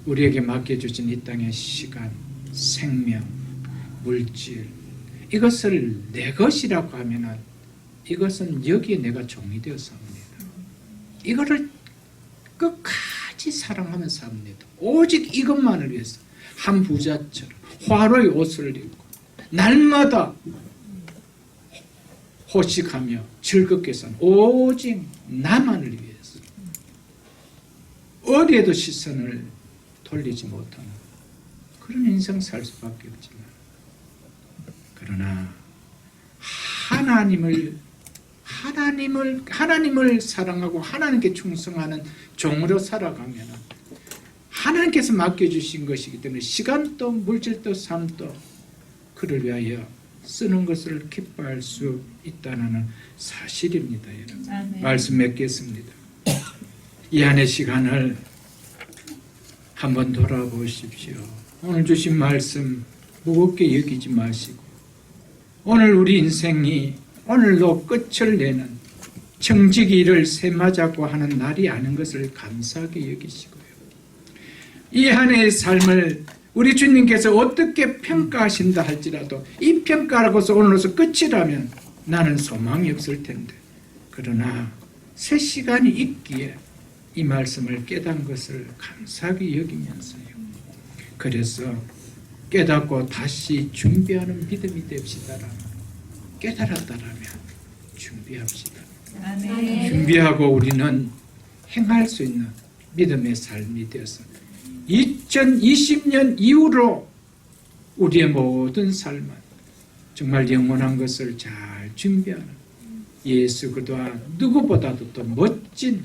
우리에게 맡겨주신 이 땅의 시간, 생명, 물질 이것을 내 것이라고 하면 이것은 여기에 내가 종이 되어서 합니다. 이거를 끝까지 사랑하면서 합니다. 오직 이것만을 위해서 한 부자처럼 화로의 옷을 입고 날마다 호식하며 즐겁게 사는 오직 나만을 위해서 어디에도 시선을 돌리지 못하는 그런 인생 살 수밖에 없지만 그러나 하나님을 사랑하고 하나님께 충성하는 종으로 살아가면 하나님께서 맡겨주신 것이기 때문에 시간도 물질도 삶도 그를 위하여 쓰는 것을 기뻐할 수 있다는 사실입니다. 여러분. 아멘. 말씀 맺겠습니다. 이 안의 시간을 한번 돌아보십시오. 오늘 주신 말씀 무겁게 여기지 마시고 오늘 우리 인생이 오늘도 끝을 내는 청지기를 세맞았고 하는 날이 아닌 것을 감사하게 여기시고요. 이 한 해의 삶을 우리 주님께서 어떻게 평가하신다 할지라도 이 평가라고서 오늘로서 끝이라면 나는 소망이 없을 텐데 그러나 새 시간이 있기에 이 말씀을 깨달은 것을 감사하게 여기면서요. 그래서 깨닫고 다시 준비하는 믿음이 됩시다라면 깨달았다라면 준비합시다. 아멘. 준비하고 우리는 행할 수 있는 믿음의 삶이 되어서 2020년 이후로 우리의 모든 삶은 정말 영원한 것을 잘 준비하는 예수 그리스도와 누구보다도 더 멋진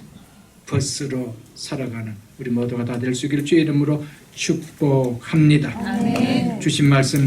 벗으로 살아가는 우리 모두가 다 될 수 있기를 주의 이름으로 축복합니다. 아멘. 주신 말씀